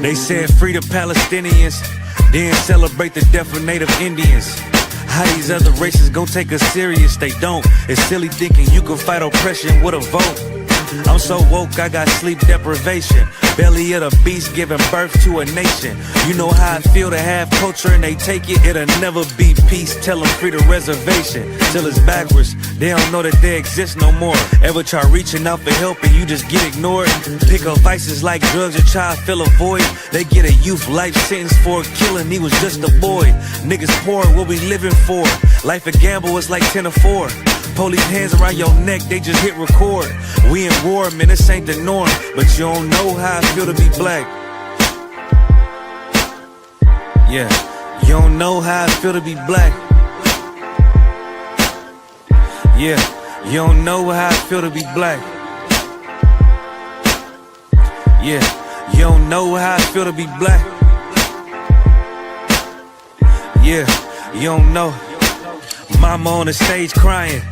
They said free the Palestinians, then celebrate the death of native Indians. How these other races gon' take us serious? They don't. It's silly thinking you can fight oppression with a vote. I'm so woke, I got sleep deprivation. Belly of the beast giving birth to a nation. You know how I feel to have culture and they take it. It'll never be peace, tell them free the reservation. Till it's backwards, they don't know that they exist no more. Ever try reaching out for help and you just get ignored? Pick up vices like drugs or try to fill a void. They get a youth life sentence for a killing, he was just a boy. Niggas poor, what we living for? Life a gamble, it's like 10 or 4. Police hands around your neck, they just hit record. We in war, man, this ain't the norm. But you don't know how I feel to be black. Yeah, you don't know how I feel to be black. Yeah, you don't know how I feel to be black. Yeah, you don't know how I feel to be black. Yeah, you don't know. Mama on the stage crying.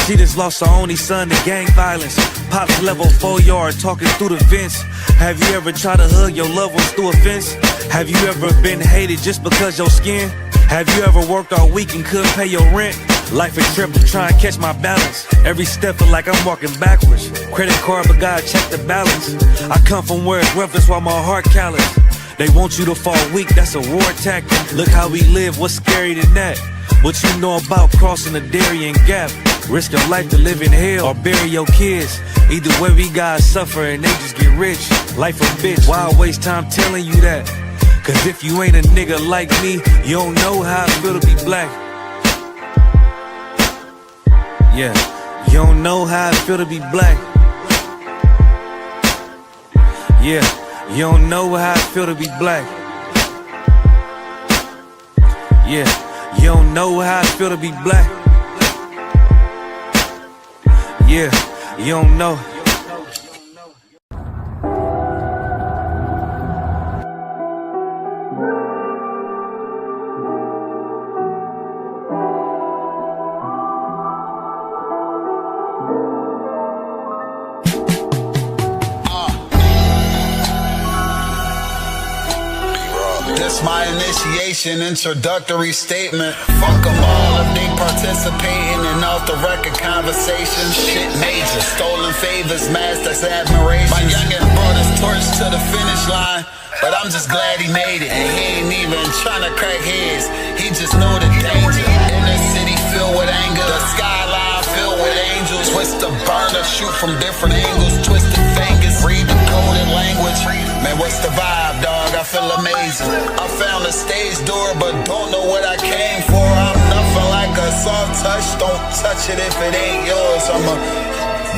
She just lost her only son to gang violence. Pops level 4 yard talking through the vents. Have you ever tried to hug your loved ones through a fence? Have you ever been hated just because your skin? Have you ever worked all week and couldn't pay your rent? Life a trip, I'm trying to catch my balance. Every step feel like I'm walking backwards. Credit card, but God check the balance. I come from where it's rough, that's why my heart callous. They want you to fall weak, that's a war tactic. Look how we live, what's scary than that? What you know about crossing the Darien Gap? Risk your life to live in hell or bury your kids. Either way we gotta suffer and they just get rich. Life a bitch, why waste time telling you that? Cause if you ain't a nigga like me, you don't know how I feel to be black. Yeah, you don't know how I feel to be black. Yeah, you don't know how I feel to be black. Yeah, you don't know how I feel to be black. Yeah, you don't know. This my initiation, introductory statement. Fuck them all if they participating in off the record conversations. Shit major, stolen favors, mass that's admiration. My youngin' brought his torch to the finish line, but I'm just glad he made it. And he ain't even tryna crack heads, he just know the danger. Inner city filled with anger, the skyline filled with angels. Twist the burner, shoot from different angles, twisted fingers, read the coded language. Man, what's the vibe, dog? I feel amazing. I found a stage door, but don't know what I came for. I'm nothing like a soft touch, don't touch it if it ain't yours. I'm a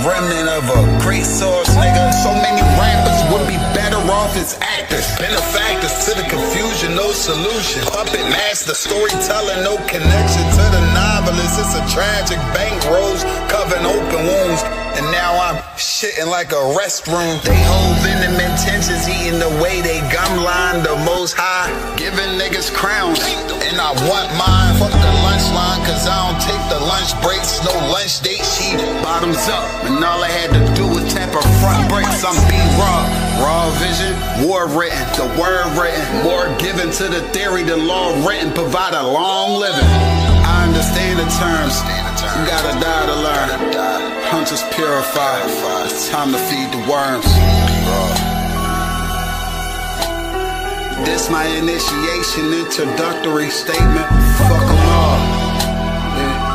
remnant of a great source, nigga. So many rappers would be better off as actors. Benefactors to the confusion, no solution. Puppet master, storytelling, no connection to the novelist. It's a tragic bankrolls, covering open wounds. And now I'm shitting like a restroom. They hold venom intentions, eating the way they gum line the most high. Giving niggas crowns, and I want mine. Fuck the lunch line, cause I don't take the lunch breaks. No lunch date, she bottoms up. And all I had to do was tap her front brakes. I'm B-Raw, raw vision, war written, the word written. More given to the theory, the law written, provide a long living. I understand the terms, you gotta die to learn. Hunters purify, it's time to feed the worms. This my initiation, introductory statement. Fuck 'em all. Yeah.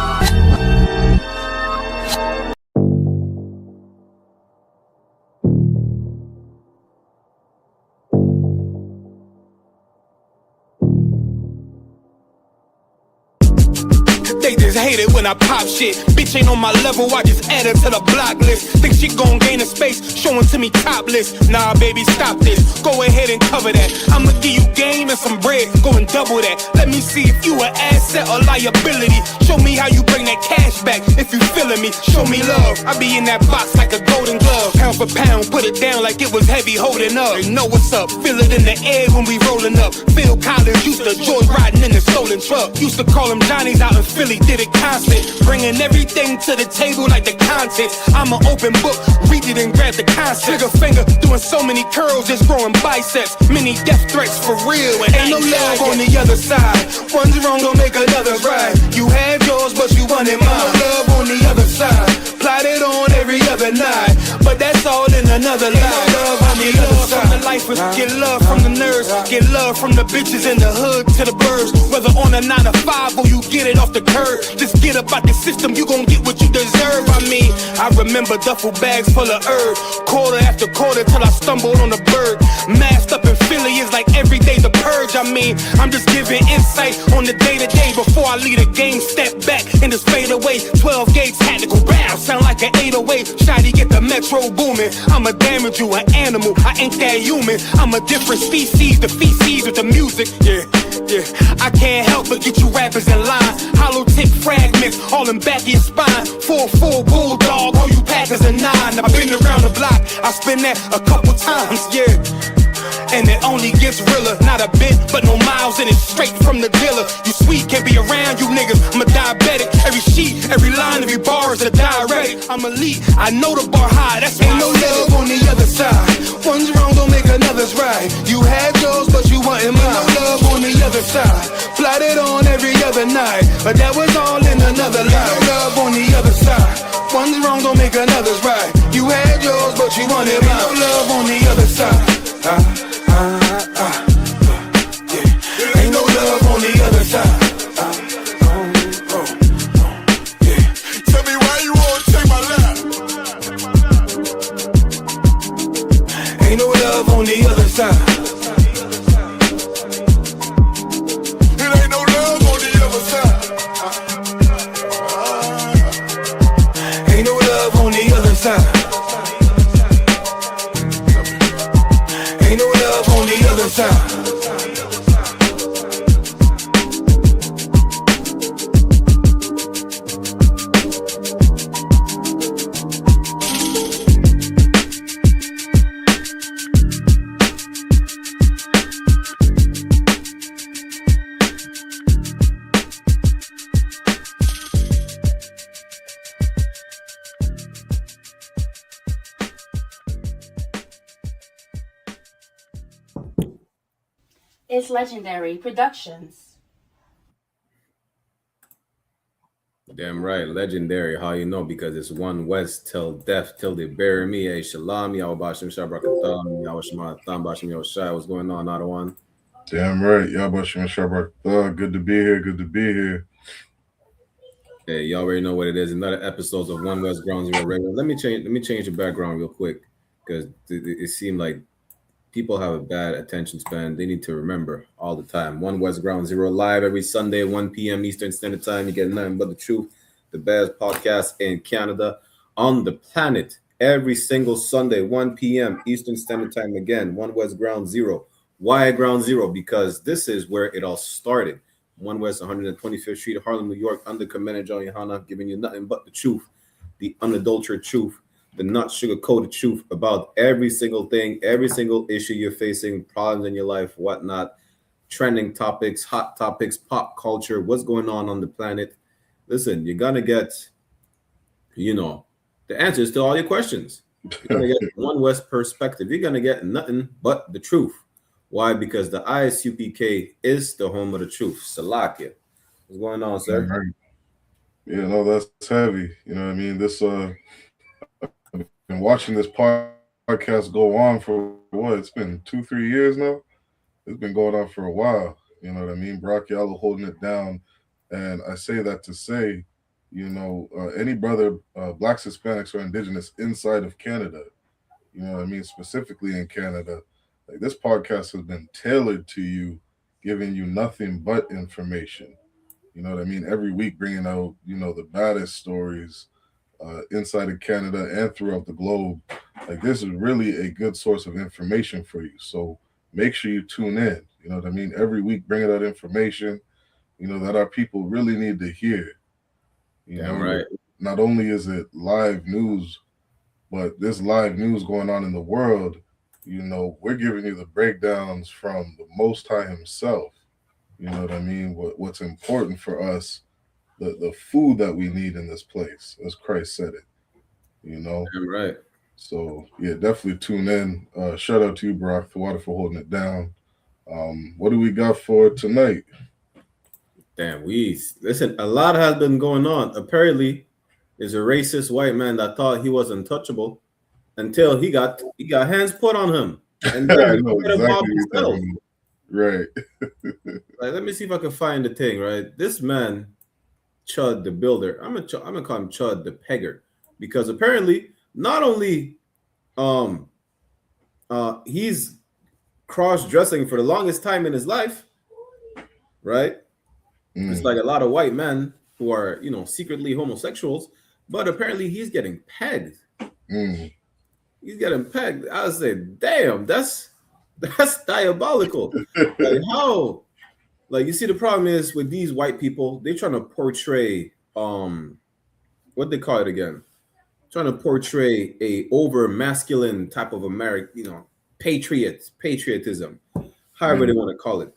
They just hate it when I pop shit. Bitch ain't on my level, I just add her to the block list. Think she gon' gain a space, showing to me topless. Nah, baby, stop this. Go ahead and cover that. I'ma give you game and some bread, go and double that. Let me see if you an asset or liability. Show me how you bring that cash back. If you feeling me, show me love. I be in that box like a golden glove. Pound for pound, put it down like it was heavy holding up. They know what's up, feel it in the air when we rolling up. Phil Collins used to joy riding in the stolen truck. Used to call them Johnnies out in Philly, did it constant. Bringing everything to the table like the content. I'm an open book, read it and grab the concept. Trigger finger, doing so many curls, just growing biceps. Many death threats for real, and ain't no love on the other side. One's wrong, don't make another right. You had yours, but you wanted mine. No love on the other side. Plotted on every other night, but that's all in another life. No love on the other side. From the lifers, get love from the nerds, get love from the bitches in the hood to the birds. Whether on a 9 to 5 or you get it off the curb, just get up out the system, you gon' get what you deserve. I mean, I remember duffel bags full of herb, quarter after quarter till I stumbled on a bird. Masked up in Philly is like every day the purge. I mean, I'm just giving insight on the day to day before I lead a game. Step back and just fade away. 12 gauge tactical round, sound like an 808. Shotty get the metro booming. I'ma damage you, an animal. I ain't that human. I'm a different species, the feces with the music. Yeah. I can't help but get you rappers in line. Hollow tip fragments, all in back of your spine. Full bulldog, all you packers are 9. I've been around the block, I spin that a couple times, yeah. And it only gets realer, not a bit, but no miles in it, straight from the dealer. You sweet, can't be around you niggas, I'm a diabetic. Every sheet, every line, every bar is a diuretic. I'm elite, I know the bar high, that's why ain't no love on the other side. One's wrong, don't make another's right. You had yours, but you wanted mine. No love on the other side. Plotted on every other night, but that was all in another life. No love on the other side. One's wrong, don't make another's right. You had yours, but you wanted mine. No love on the other side. Yeah. Ain't no love on the other side. Yeah. Tell me why you won't take my lap. Ain't no love on the other side. It ain't no love on the other side. Ain't no love on the other side. Ain't no love on the other side. It's Legendary Productions. Damn right, legendary. How you know? Because it's one West till death, till they bury me. Hey, Shalom, Yahweh Shabrak, Yahweh Shema, Bashim Yoshai. What's going on, not one? Damn right, Yahweh Shabrak. Good to be here. Good to be here. Hey, y'all already know what it is. Another episode of One West Ground Zero Radio. Let me change the background real quick because it seemed like people have a bad attention span. They need to remember all the time. One West Ground Zero live every Sunday, 1 p.m. Eastern Standard Time. You get nothing but the truth, the best podcast in Canada on the planet. Every single Sunday, 1 p.m. Eastern Standard Time. Again, One West Ground Zero. Why Ground Zero? Because this is where it all started. 1 West 125th Street, Harlem, New York, under Commander John YAHANNA, giving you nothing but the truth, the unadulterated truth, the not sugar-coated truth about every single thing, every single issue you're facing, problems in your life, whatnot, trending topics, hot topics, pop culture, what's going on the planet. Listen, you're going to get, the answers to all your questions. You're going to get One West perspective. You're going to get nothing but the truth. Why? Because the I.S.U.P.K is the home of the truth. Salakia. What's going on, sir? Yeah, no, that's heavy. You know what I mean? This been watching this podcast go on for what? It's been 2-3 years now. It's been going on for a while. You know what I mean? Brock Yellow holding it down. And I say that to say, any brother, Blacks, Hispanics, or Indigenous inside of Canada, you know what I mean? Specifically in Canada, like this podcast has been tailored to you, giving you nothing but information. You know what I mean? Every week bringing out, the baddest stories inside of Canada and throughout the globe. Like this is really a good source of information for you. So make sure you tune in. You know what I mean? Every week bringing out information, that our people really need to hear. You Damn know, right. not only is it live news, but this live news going on in the world, you know, we're giving you the breakdowns from the Most High Himself. You know what I mean? What's important for us, the food that we need in this place, as Christ said it. You know, Damn right. so yeah, definitely tune in. Shout out to you, Brock the Water, for holding it down. What do we got for tonight? Damn, we listen. A lot has been going on. Apparently, there's a racist white man that thought he was untouchable until he got hands put on him, and then I he know put him exactly off what you're himself. talking about. Right. Like, let me see if I can find the thing. Right, this man, Chud the builder. I'm gonna call him Chud the pegger, because apparently not only he's cross dressing for the longest time in his life, right? It's like a lot of white men who are, you know, secretly homosexuals, but apparently he's getting pegged. Mm. He's getting pegged. I was saying, damn, that's diabolical. Like how, like you see, the problem is with these white people, they're trying to portray what they call it again? Trying to portray a over masculine type of American, you know, patriotism, however they want to call it.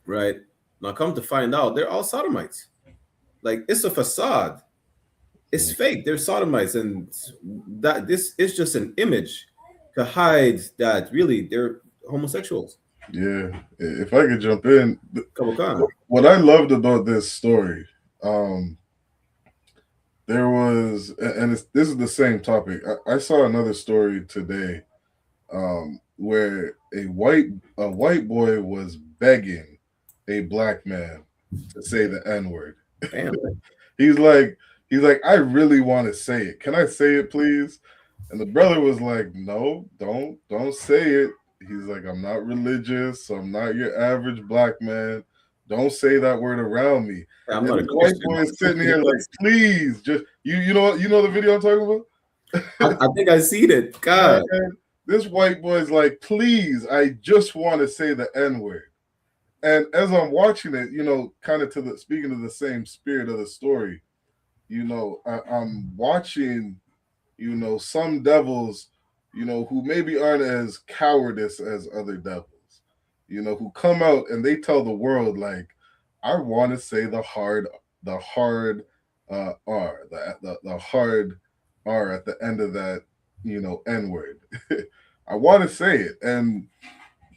Right? Now come to find out, they're all sodomites. Like it's a facade. It's fake. They're sodomites, and that this is just an image to hide that really they're homosexuals. Yeah. If I could jump in, Come on. what I loved about this story, there was, and this is the same topic. I saw another story today, where a white boy was begging a black man to say the N-word. Damn. He's like, I really want to say it. Can I say it, please? And the brother was like, no, don't say it. He's like, I'm not religious. I'm not your average black man. Don't say that word around me. I'm And not a the white Christian. boy is sitting here like, please, just you know the video I'm talking about? I think I seen it. God. Man, this white boy is like, please, I just want to say the N-word. And as I'm watching it, you know, kind of speaking of the same spirit of the story, you know, I'm watching, you know, some devils, you know, who maybe aren't as cowardice as other devils, you know, who come out and they tell the world, like, I want to say the hard R, the hard R at the end of that, you know, N-word. I want to say it. And,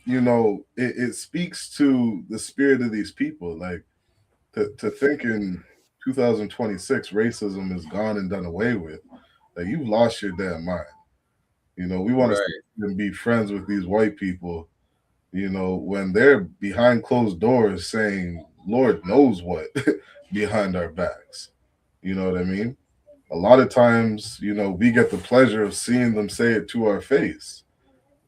you know, it speaks to the spirit of these people. Like, to think in 2026 racism is gone and done away with, like, you've lost your damn mind. You know, we want to be friends with these white people, you know, when they're behind closed doors saying Lord knows what behind our backs. You know what I mean? A lot of times, you know, we get the pleasure of seeing them say it to our face.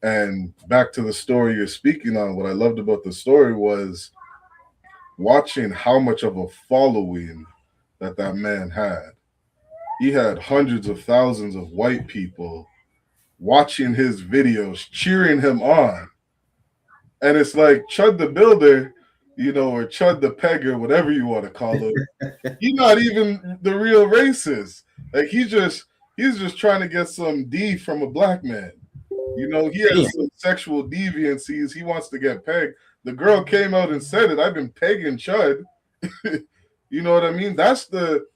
And back to the story you're speaking on, what I loved about the story was watching how much of a following that man had. He had hundreds of thousands of white people watching his videos, cheering him on. And it's like Chud the Builder, you know, or Chud the Pegger, whatever you want to call him. He's not even the real racist. Like he's just trying to get some D from a black man. You know, he has some sexual deviancies. He wants to get pegged. The girl came out and said it. I've been pegging Chud. You know what I mean? That's the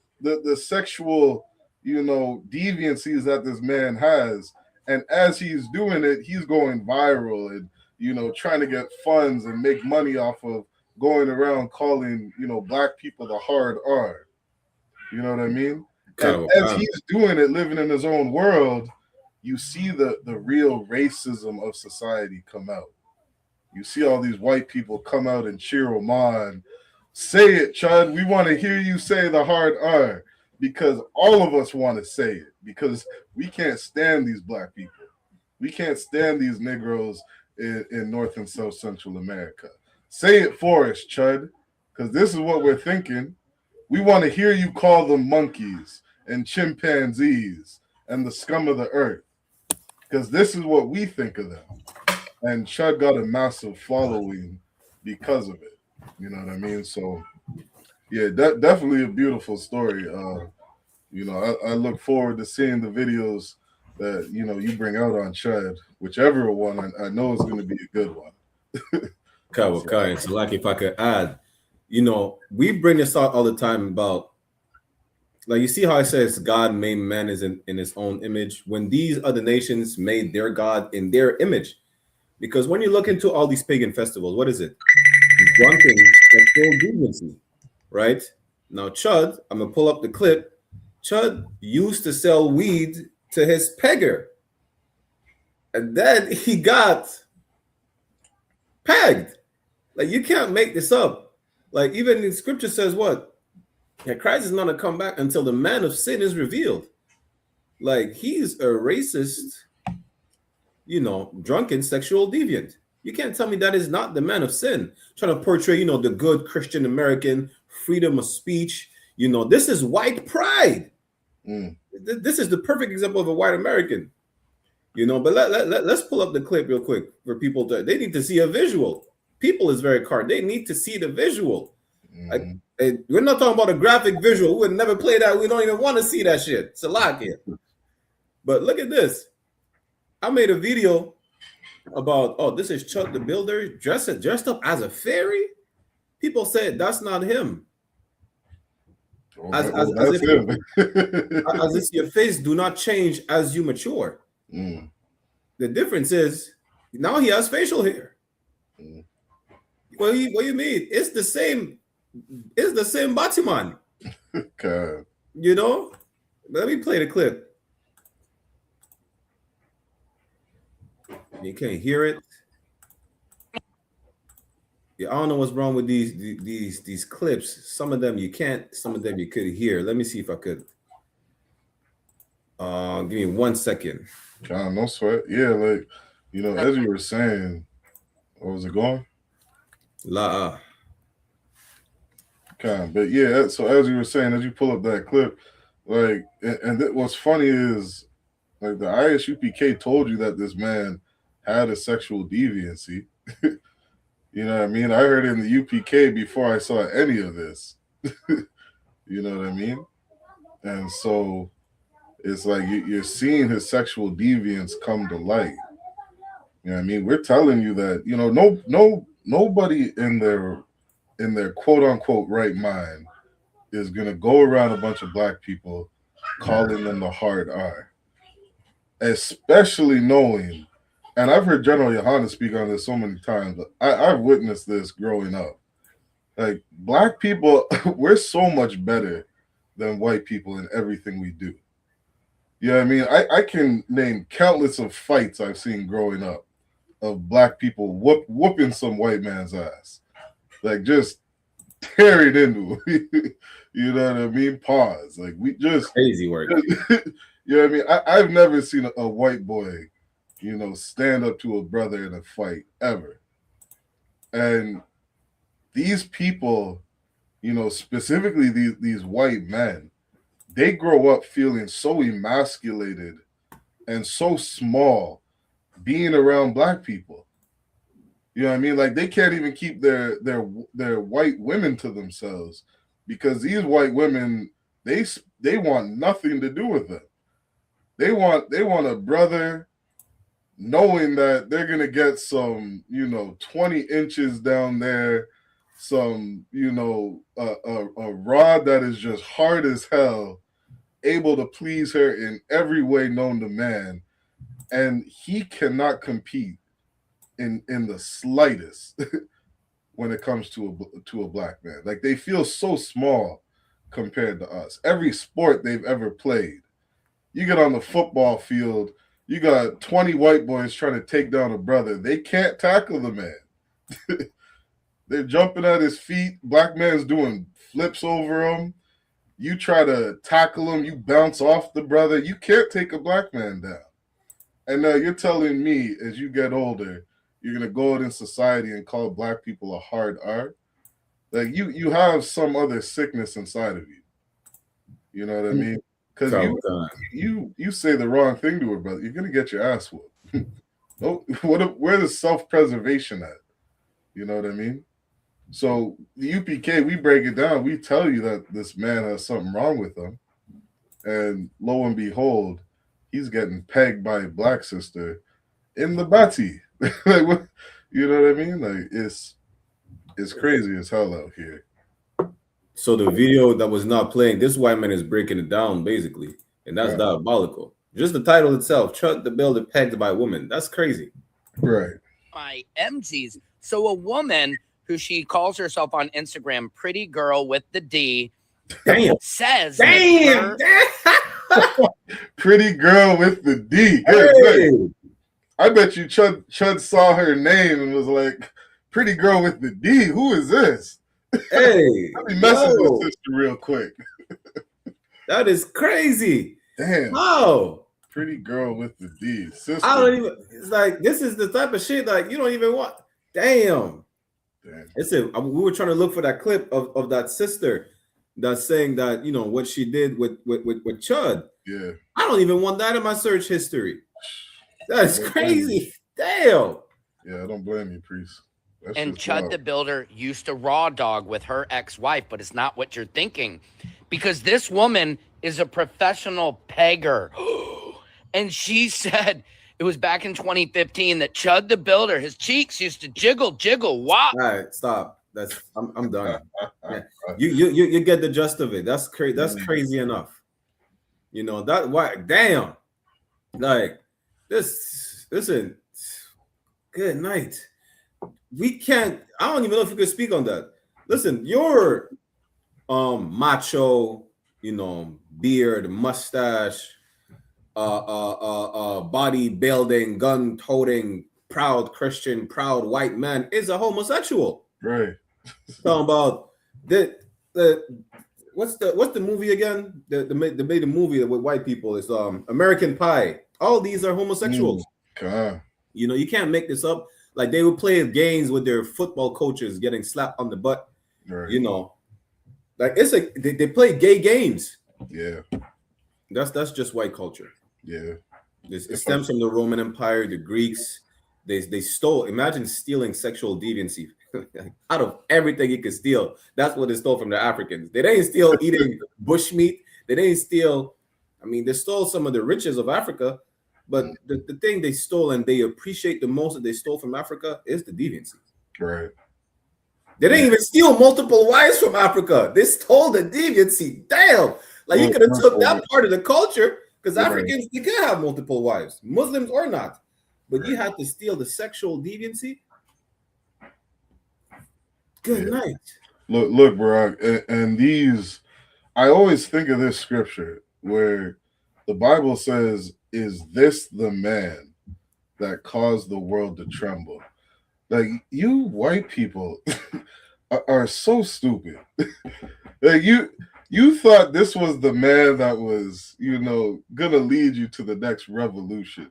sexual, you know, deviancies that this man has. And as he's doing it, he's going viral and, you know, trying to get funds and make money off of going around calling, you know, black people the hard R. You know what I mean? And as he's doing it, living in his own world, you see the real racism of society come out. You see all these white people come out and cheer him on. Say it, Chud. We want to hear you say the hard R, because all of us want to say it, because we can't stand these black people. We can't stand these Negroes in North and South Central America. Say it for us, Chud, because this is what we're thinking. We want to hear you call them monkeys and chimpanzees and the scum of the earth, because this is what we think of them. And Chud got a massive following because of it. You know what I mean? So Yeah, definitely a beautiful story. You know, I look forward to seeing the videos that you bring out on Chud, whichever one. I know is going to be a good one. Kai. So, like, if I could add, we bring this out all the time about, like, you see how it says God made man is in his own image. When these other nations made their God in their image, because when you look into all these pagan festivals, what is it? Drunken sexual deviancy, right? Now, Chud, I'm gonna pull up the clip. Chud used to sell weed to his pegger, and then he got pegged. Like, you can't make this up. Like, even in scripture says what? That Christ is not gonna come back until the man of sin is revealed. Like, he's a racist, drunken sexual deviant. You can't tell me that is not the man of sin. Trying to portray, the good Christian American, freedom of speech. This is white pride. This is the perfect example of a white American. But let's pull up the clip real quick for people they need to see a visual. People is very hard. They need to see the visual. We're not talking about a graphic visual. We would never play that. We don't even want to see that shit. It's a lot here. But look at this. I made a video about, this is Chuck the Builder dressed up as a fairy. People said that's not him. As if your face do not change as you mature. The difference is now he has facial hair. What do you mean? It's the same. It's the same Batman. God. Let me play the clip. You can't hear it. Yeah, I don't know what's wrong with these clips. Some of them you can't, some of them you could hear. Let me see if I could. Give me 1 second. God, no sweat. Yeah, like as you were saying, what was it going? But yeah, so as you were saying, as you pull up that clip, like, and what's funny is, like, the I.S.U.P.K told you that this man had a sexual deviancy. You know what I mean? I heard it in the UPK before I saw any of this. You know what I mean? And so it's like you're seeing his sexual deviance come to light. You know what I mean? We're telling you that, nobody in their quote unquote right mind is gonna go around a bunch of black people calling them the hard R. Especially knowing, and I've heard General YAHANNA speak on this so many times, but I've witnessed this growing up. Like, black people, we're so much better than white people in everything we do. You know what I mean? I can name countless of fights I've seen growing up of black people whooping some white man's ass. Like, just tear it into him. You know what I mean? Pause. Like, we just crazy work. You know what I mean? I've never seen a white boy, stand up to a brother in a fight ever. And these people, specifically these white men, they grow up feeling so emasculated and so small being around black people. You know what I mean? Like, they can't even keep their white women to themselves because these white women, they want nothing to do with them. They want a brother knowing that they're gonna get some, 20 inches down there, some, a rod that is just hard as hell, able to please her in every way known to man, and he cannot compete in the slightest when it comes to a black man. Like, they feel so small compared to us. Every sport they've ever played, you get on the football field, you got 20 white boys trying to take down a brother. They can't tackle the man. They're jumping at his feet. Black man's doing flips over him. You try to tackle him, you bounce off the brother. You can't take a black man down. And now you're telling me, as you get older, you're going to go out in society and call black people a hard R? Like, you have some other sickness inside of you. You know what I mean? Because you say the wrong thing to her, brother, you're gonna get your ass whooped. No, where's the self-preservation at? You know what I mean? So the UPK, we break it down. We tell you that this man has something wrong with him, and lo and behold, he's getting pegged by a black sister in the bati. Like, what, you know what I mean? Like, it's crazy as hell out here. So the video that was not playing, this white man is breaking it down basically, and that's Right. diabolical. Just the title itself, Chud the Builder pegged by a woman. That's crazy. Right. My MZs. So a woman who she calls herself on Instagram, Pretty Girl with the D, Damn. says Damn. Pretty Girl with the D. Hey. I bet you Chud saw her name and was like, Pretty Girl with the D. Who is this? Hey. Let me message this sister real quick. That is crazy. Damn. Wow. Pretty Girl with the D. Sister. I don't even. It's like this is the type of shit like you don't even want. Damn. Listen, we were trying to look for that clip of that sister that's saying that what she did with Chud. Yeah. I don't even want that in my search history. That's crazy. Damn. Yeah, I don't blame you, Priest. And Chud the Builder used to raw dog with her ex-wife, but it's not what you're thinking, because this woman is a professional pegger. And she said it was back in 2015 that Chud the Builder, his cheeks used to jiggle. Wow. All right, stop. I'm done. Yeah. You get the gist of it. That's crazy. That's crazy enough. That why? Damn. Like this. Listen. Good night. We can't. I don't even know if you could speak on that. Listen, your macho, beard, mustache, bodybuilding, gun-toting, proud Christian, proud white man is a homosexual. Right. Talking about what's the movie again? They made a movie with white people. It's American Pie. All these are homosexuals. God. You can't make this up. Like they would play games with their football coaches getting slapped on the butt. Right. Like it's like they play gay games. Yeah. That's just white culture. Yeah. It stems from the Roman Empire, the Greeks. They stole. Imagine stealing sexual deviancy out of everything you could steal. That's what they stole from the Africans. They didn't steal eating bushmeat. They didn't steal. I mean, they stole some of the riches of Africa. But the thing they stole and they appreciate the most that they stole from Africa is the deviancy. Right. They didn't even steal multiple wives from Africa. They stole the deviancy. Damn. Like you could have took that part of the culture because Africans, they can have multiple wives, Muslims or not. But you had to steal the sexual deviancy. Good night. Look, bro. And these, I always think of this scripture where the Bible says, "Is this the man that caused the world to tremble?" Like, you white people are so stupid. Like you thought this was the man that was, gonna lead you to the next revolution.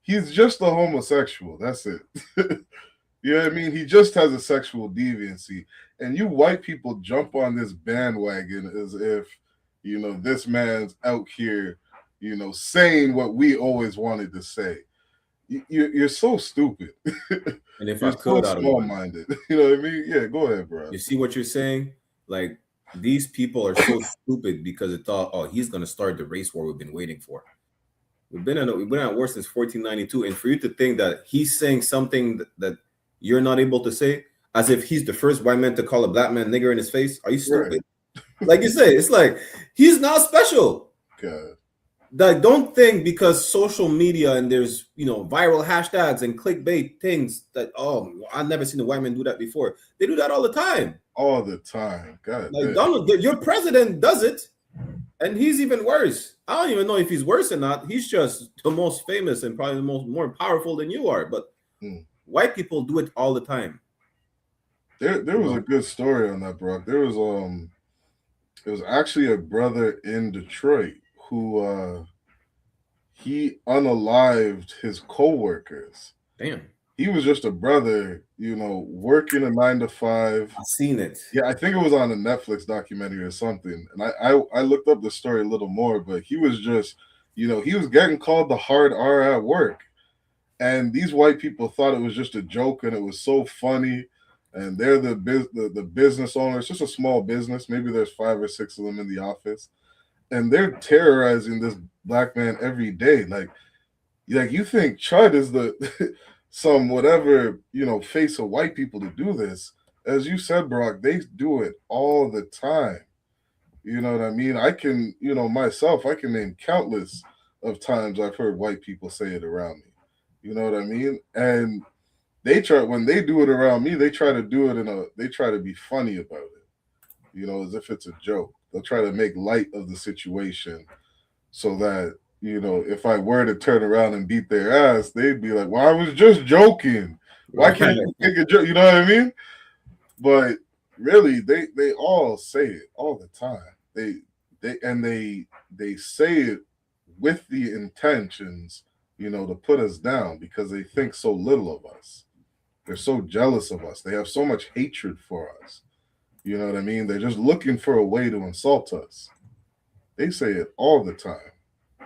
He's just a homosexual. That's it. You know what I mean? He just has a sexual deviancy. And you white people jump on this bandwagon as if, this man's out here, saying what we always wanted to say. You're so stupid. And if you're I could, so small-minded. You know what I mean? Yeah, go ahead, bro. You see what you're saying? Like, these people are so stupid because they thought, oh, he's going to start the race war we've been waiting for. We've been at war since 1492. And for you to think that he's saying something that you're not able to say, as if he's the first white man to call a black man nigger in his face, are you stupid? Right. Like you say, it's like, he's not special. God. Like, don't think because social media and there's, viral hashtags and clickbait things that, oh, I've never seen a white man do that before. They do that all the time. All the time. God. Like, Donald, your president does it. And he's even worse. I don't even know if he's worse or not. He's just the most famous and probably the more powerful than you are. But white people do it all the time. There was a good story on that, Brock. There was it was actually a brother in Detroit who he unalived his co-workers. Damn. He was just a brother, working a 9-to-5. I've seen it. Yeah, I think it was on a Netflix documentary or something. And I looked up the story a little more, but he was just, he was getting called the hard R at work. And these white people thought it was just a joke and it was so funny. and they're the business owners. It's just a small business. Maybe there's 5 or 6 of them in the office, and they're terrorizing this black man every day. Like you think Chud is the some whatever face of white people to do this? As you said, Brock, they do it all the time. You know what I mean? I can, myself, I can name countless of times I've heard white people say it around me. You know what I mean? And when they do it around me, they try to do it they try to be funny about it, as if it's a joke. They'll try to make light of the situation so that, if I were to turn around and beat their ass, they'd be like, well, I was just joking. Why can't you take a joke? You know what I mean? But really, they all say it all the time. They say it with the intentions, to put us down because they think so little of us. They're so jealous of us. They have so much hatred for us. You know what I mean? They're just looking for a way to insult us. They say it all the time.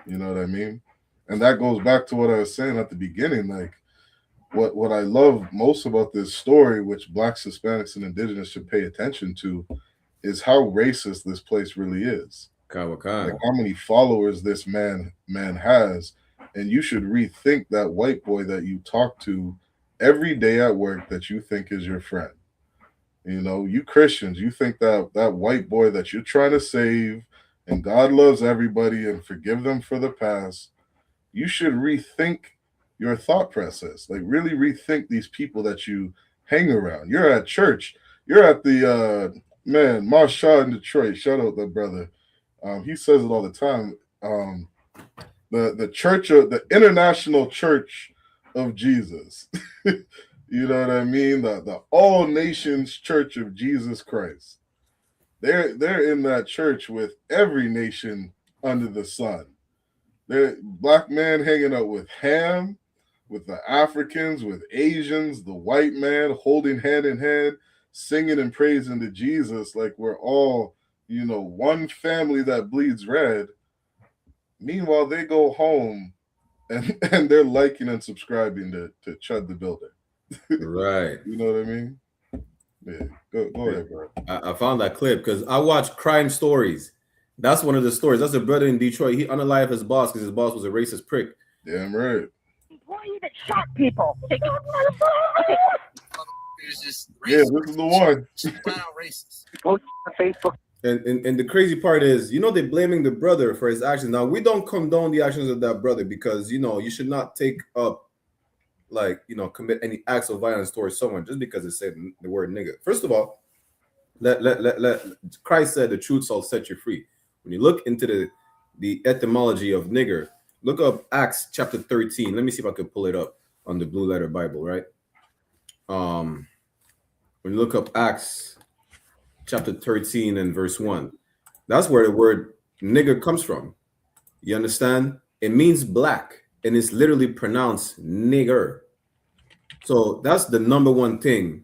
You know what I mean? And that goes back to what I was saying at the beginning. Like, what I love most about this story, which Blacks, Hispanics, and Indigenous should pay attention to, is how racist this place really is. Like how many followers this man has, and you should rethink that white boy that you talk to every day at work that you think is your friend. You Christians, you think that white boy that you're trying to save, and God loves everybody and forgive them for the past. You should rethink your thought process. Like really rethink these people that you hang around. You're at church. You're at the Marshaw in Detroit. Shout out that brother. He says it all the time. The church of the International Church of Jesus. You know what I mean? The All Nations Church of Jesus Christ. They're in that church with every nation under the sun. They're black man hanging out with Ham, with the Africans, with Asians, the white man holding hand in hand, singing and praising to Jesus like we're all, one family that bleeds red. Meanwhile, they go home and they're liking and subscribing to Chud the Builder. Right. You know what I mean? Yeah. Go ahead, bro. I found that clip because I watch Crime Stories. That's one of the stories. That's a brother in Detroit. He unalived his boss because his boss was a racist prick. Damn right. Employee that shot people. It was just racist. Yeah, this is the one. Flat out racist. Post on Facebook. And the crazy part is, they're blaming the brother for his actions. Now, we don't condone the actions of that brother because, you should not take up, commit any acts of violence towards someone just because it said the word nigga. First of all, let Christ said the truth shall set you free. When you look into the etymology of nigger, look up Acts chapter 13. Let me see if I can pull it up on the Blue Letter Bible, right? When you look up Acts chapter 13 and verse 1, that's where the word nigger comes from. You understand? It means black, and it's literally pronounced nigger. So that's the number one thing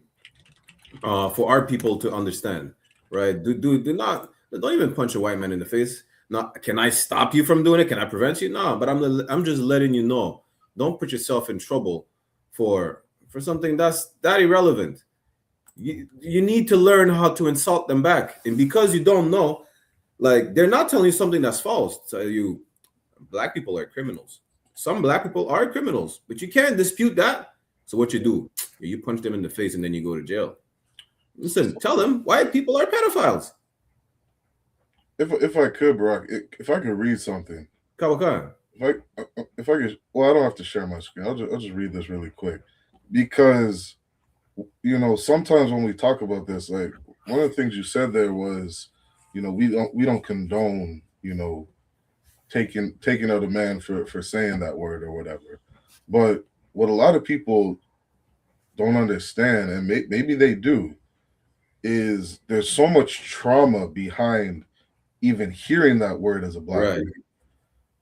for our people to understand, right? Don't even punch a white man in the face. Not, can I stop you from doing it? Can I prevent you? No, but I'm just letting you know. Don't put yourself in trouble for something that's that irrelevant. You need to learn how to insult them back. And because you don't know, they're not telling you something that's false. Tell you black people are criminals. Some black people are criminals, but you can't dispute that. So what you do, you punch them in the face and then you go to jail. Listen, tell them white people are pedophiles. If I could, Brock, if I could read something. Kawakan. If I could, well, I don't have to share my screen. I'll just read this really quick because, sometimes when we talk about this, one of the things you said there was, we don't condone, taking out a man for saying that word or whatever. But what a lot of people don't understand, and maybe they do, is there's so much trauma behind even hearing that word as a black man.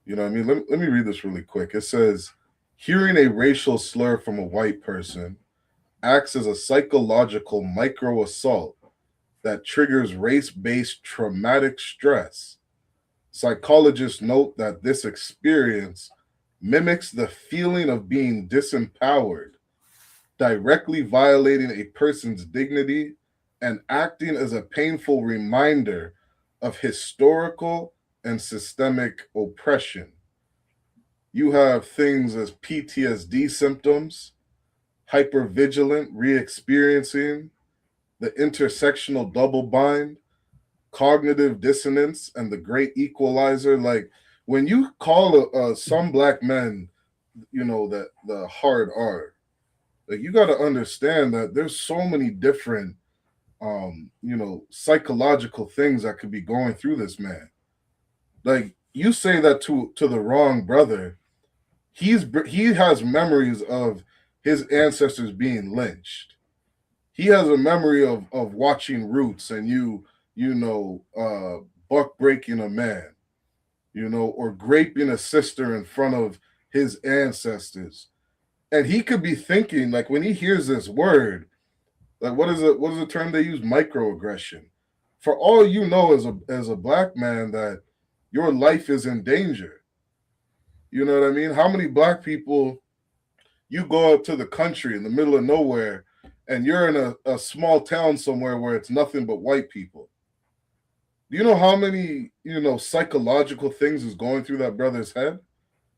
You know what I mean? Let me read this really quick. It says, hearing a racial slur from a white person acts as a psychological micro assault that triggers race-based traumatic stress. Psychologists note that this experience mimics the feeling of being disempowered, directly violating a person's dignity and acting as a painful reminder of historical and systemic oppression. You have things as PTSD symptoms, hypervigilant re-experiencing, the intersectional double bind, cognitive dissonance, and the great equalizer. Like when you call some black men, that the hard R, like you got to understand that there's so many different psychological things that could be going through this man. Like you say that to the wrong brother, he has memories of his ancestors being lynched. He has a memory of watching Roots and buck breaking a man, or graping a sister in front of his ancestors. And he could be thinking, like, when he hears this word, like, what is the term they use? Microaggression. For all you know, as a black man, that your life is in danger. You know what I mean? How many black people, you go out to the country in the middle of nowhere and you're in a small town somewhere where it's nothing but white people? Do you know how many, psychological things is going through that brother's head?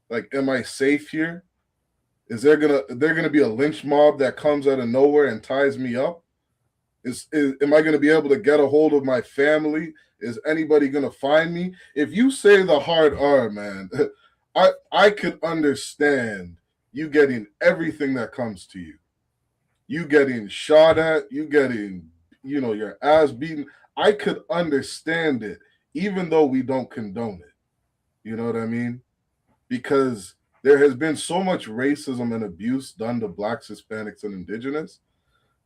Like, am I safe here? Is there gonna be a lynch mob that comes out of nowhere and ties me up? Am I gonna be able to get a hold of my family? Is anybody gonna find me? If you say the hard R, man, I could understand you getting everything that comes to you. You getting shot at, you getting, your ass beaten. I could understand it, even though we don't condone it. You know what I mean? Because there has been so much racism and abuse done to blacks, Hispanics, and indigenous.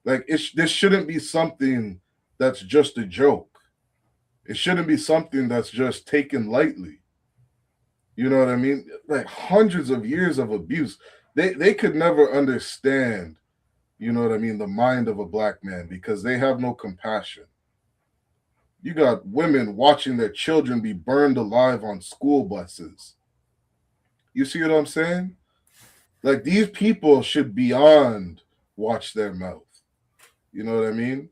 Like, this shouldn't be something that's just a joke. It shouldn't be something that's just taken lightly. You know what I mean? Like, hundreds of years of abuse. They could never understand, the mind of a black man, because they have no compassion. You got women watching their children be burned alive on school buses. You see what I'm saying? Like, these people should beyond watch their mouth. You know what I mean?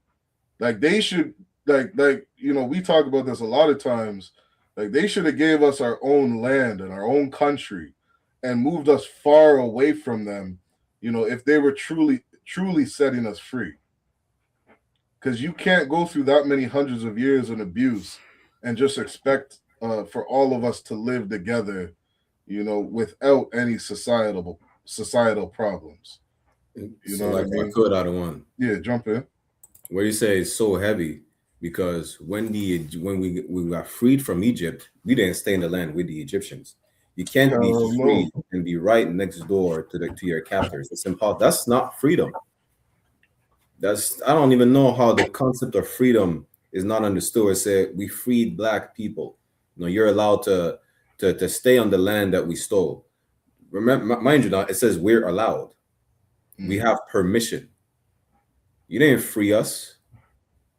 Like, they should, we talk about this a lot of times. Like, they should have gave us our own land and our own country and moved us far away from them, if they were truly setting us free. Because you can't go through that many hundreds of years of abuse and just expect for all of us to live together, without any societal problems. You know what I mean? I could out of one. Yeah, jump in. What do you say is so heavy? Because when we got freed from Egypt, we didn't stay in the land with the Egyptians. You can't be free and be right next door to your captors. It's impossible. That's not freedom. I don't even know how the concept of freedom is not understood. It said we freed black people. You're allowed to stay on the land that we stole. Remember, mind you, now it says we're allowed. We have permission. You didn't free us.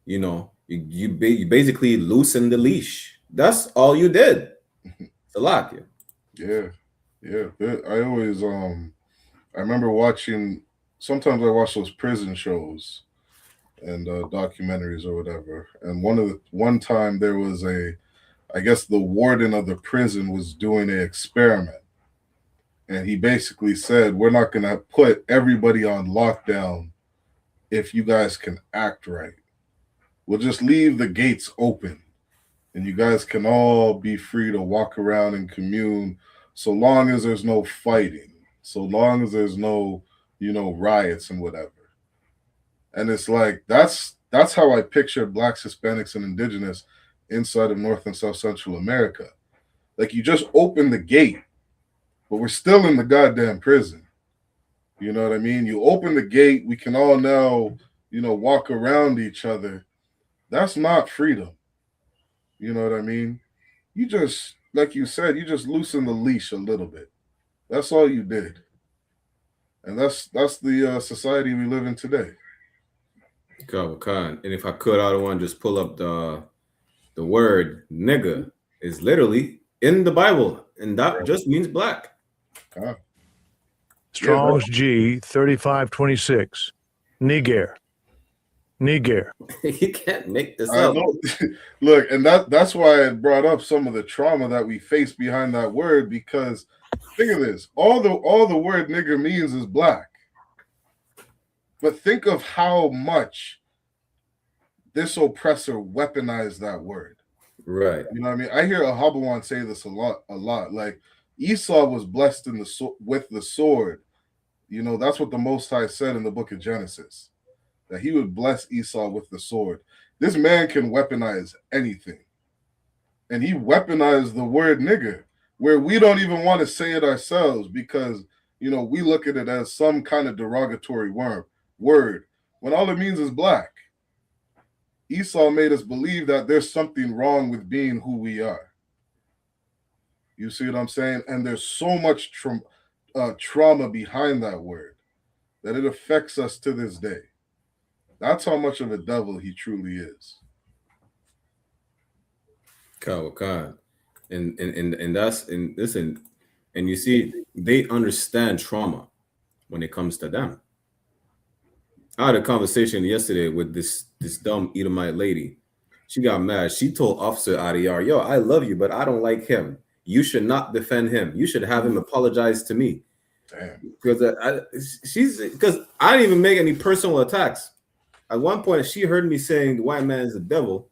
You basically loosened the leash. That's all you did. Salakia. Yeah. I always I remember watching. Sometimes I watch those prison shows and documentaries or whatever. And one time there was I guess the warden of the prison was doing an experiment. And he basically said, we're not going to put everybody on lockdown if you guys can act right. We'll just leave the gates open and you guys can all be free to walk around and commune, so long as there's no fighting, so long as there's no, riots and whatever. And it's like, that's how I picture blacks, Hispanics, and indigenous inside of North and South Central America. Like, you just open the gate, but we're still in the goddamn prison. You know what I mean? You open the gate, we can all now, walk around each other. That's not freedom. You know what I mean? You just, like you said, you just loosen the leash a little bit. That's all you did. And that's the society we live in today. And if I could, I don't want to just pull up the word nigga is literally in the Bible, and that just means black. Strong's G 3526. Niger. Niger. You can't make this I up. know. Look, and that's why I brought up some of the trauma that we face behind that word, because think of this. All the word nigger means is black. But think of how much this oppressor weaponized that word. Right. You know what I mean? I hear Ahabawan say this a lot. Like Esau was blessed with the sword. You know, that's what the Most High said in the book of Genesis, that he would bless Esau with the sword. This man can weaponize anything. And he weaponized the word nigger, where we don't even want to say it ourselves because, you know, we look at it as some kind of derogatory word when all it means is black. Esau made us believe that there's something wrong with being who we are. You see what I'm saying? And there's so much trauma behind that word that it affects us to this day. That's how much of a devil he truly is. Khan. And that's, and listen, and you see, they understand trauma when it comes to them. I had a conversation yesterday with this dumb Edomite lady. She got mad. She told Officer Adiyar, yo, I love you, but I don't like him. You should not defend him. You should have him apologize to me. Damn. Because I didn't even make any personal attacks. At one point, she heard me saying the white man is a devil.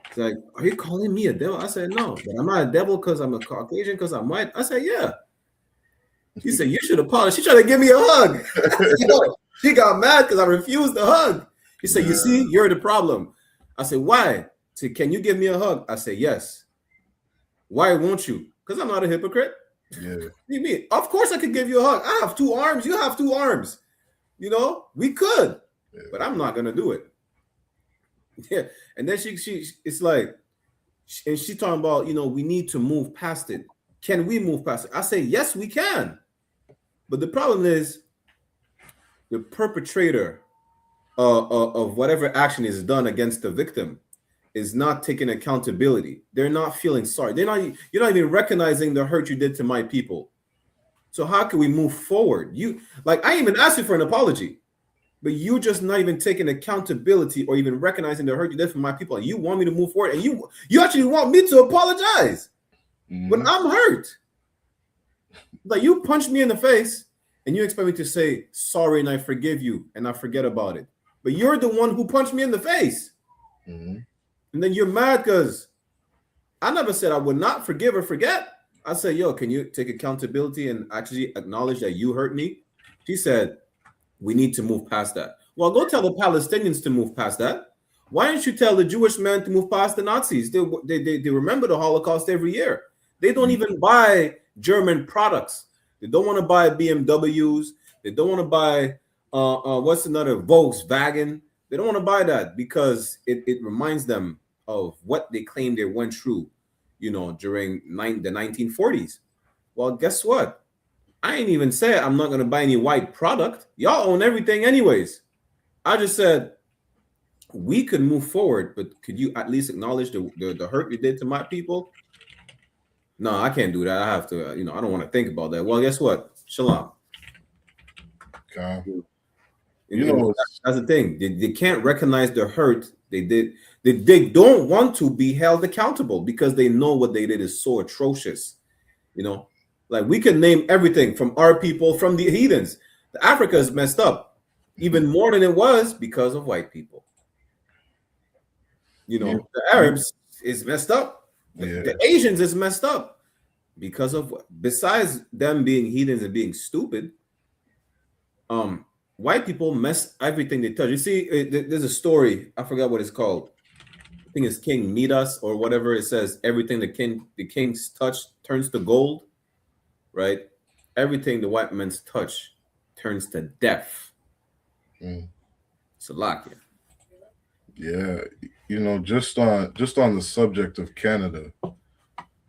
She's like, are you calling me a devil? I said, no, but I'm not a devil because I'm a Caucasian, because I'm white. I said, yeah. She said, you should apologize. She tried to give me a hug. She got mad because I refused the hug. She said, you see, you're the problem. I said, why? She said, can you give me a hug? I said, yes. Why won't you? Because I'm not a hypocrite. Yeah. What do you mean? Of course I could give you a hug. I have two arms. You have two arms. You know, we could, but I'm not going to do it. Yeah. And then she it's like, and she's talking about, you know, we need to move past it. Can we move past it? I say, yes, we can. But the problem is the perpetrator of whatever action is done against the victim is not taking accountability. They're not feeling sorry. You're not even recognizing the hurt you did to my people. So how can we move forward? I even asked you for an apology, but you just not even taking accountability or even recognizing the hurt you did for my people. And you want me to move forward, and you actually want me to apologize when I'm hurt. Like, you punched me in the face and you expect me to say sorry and I forgive you and I forget about it. But you're the one who punched me in the face. And then you're mad because I never said I would not forgive or forget. I said, yo, can you take accountability and actually acknowledge that you hurt me? She said, we need to move past that. Well, go tell the Palestinians to move past that. Why don't you tell the Jewish men to move past the Nazis? They remember the Holocaust every year. They don't even buy German products. They don't want to buy BMWs. They don't want to buy what's another Volkswagen. They don't want to buy that because it reminds them of what they claim they went through, you know, during the 1940s. Well, guess what? I ain't even said I'm not going to buy any white product. Y'all own everything anyways. I just said we could move forward, but could you at least acknowledge the hurt you did to my people? No, I can't do that. I have to, you know, I don't want to think about that. Well, guess what? Shalom. Okay. You know, that's the thing. They can't recognize the hurt they did. They don't want to be held accountable because they know what they did is so atrocious. You know, like we can name everything from our people, from the heathens. Africa is messed up even more than it was because of white people. You know, the Arabs is messed up. The Asians is messed up because of, besides them being heathens and being stupid, white people mess everything they touch. You see, there's a story, I forgot what it's called. I think it's King Midas or whatever. It says everything the king's touch turns to gold, right? Everything the white man's touch turns to death. Salakia. Yeah, you know, just on the subject of Canada,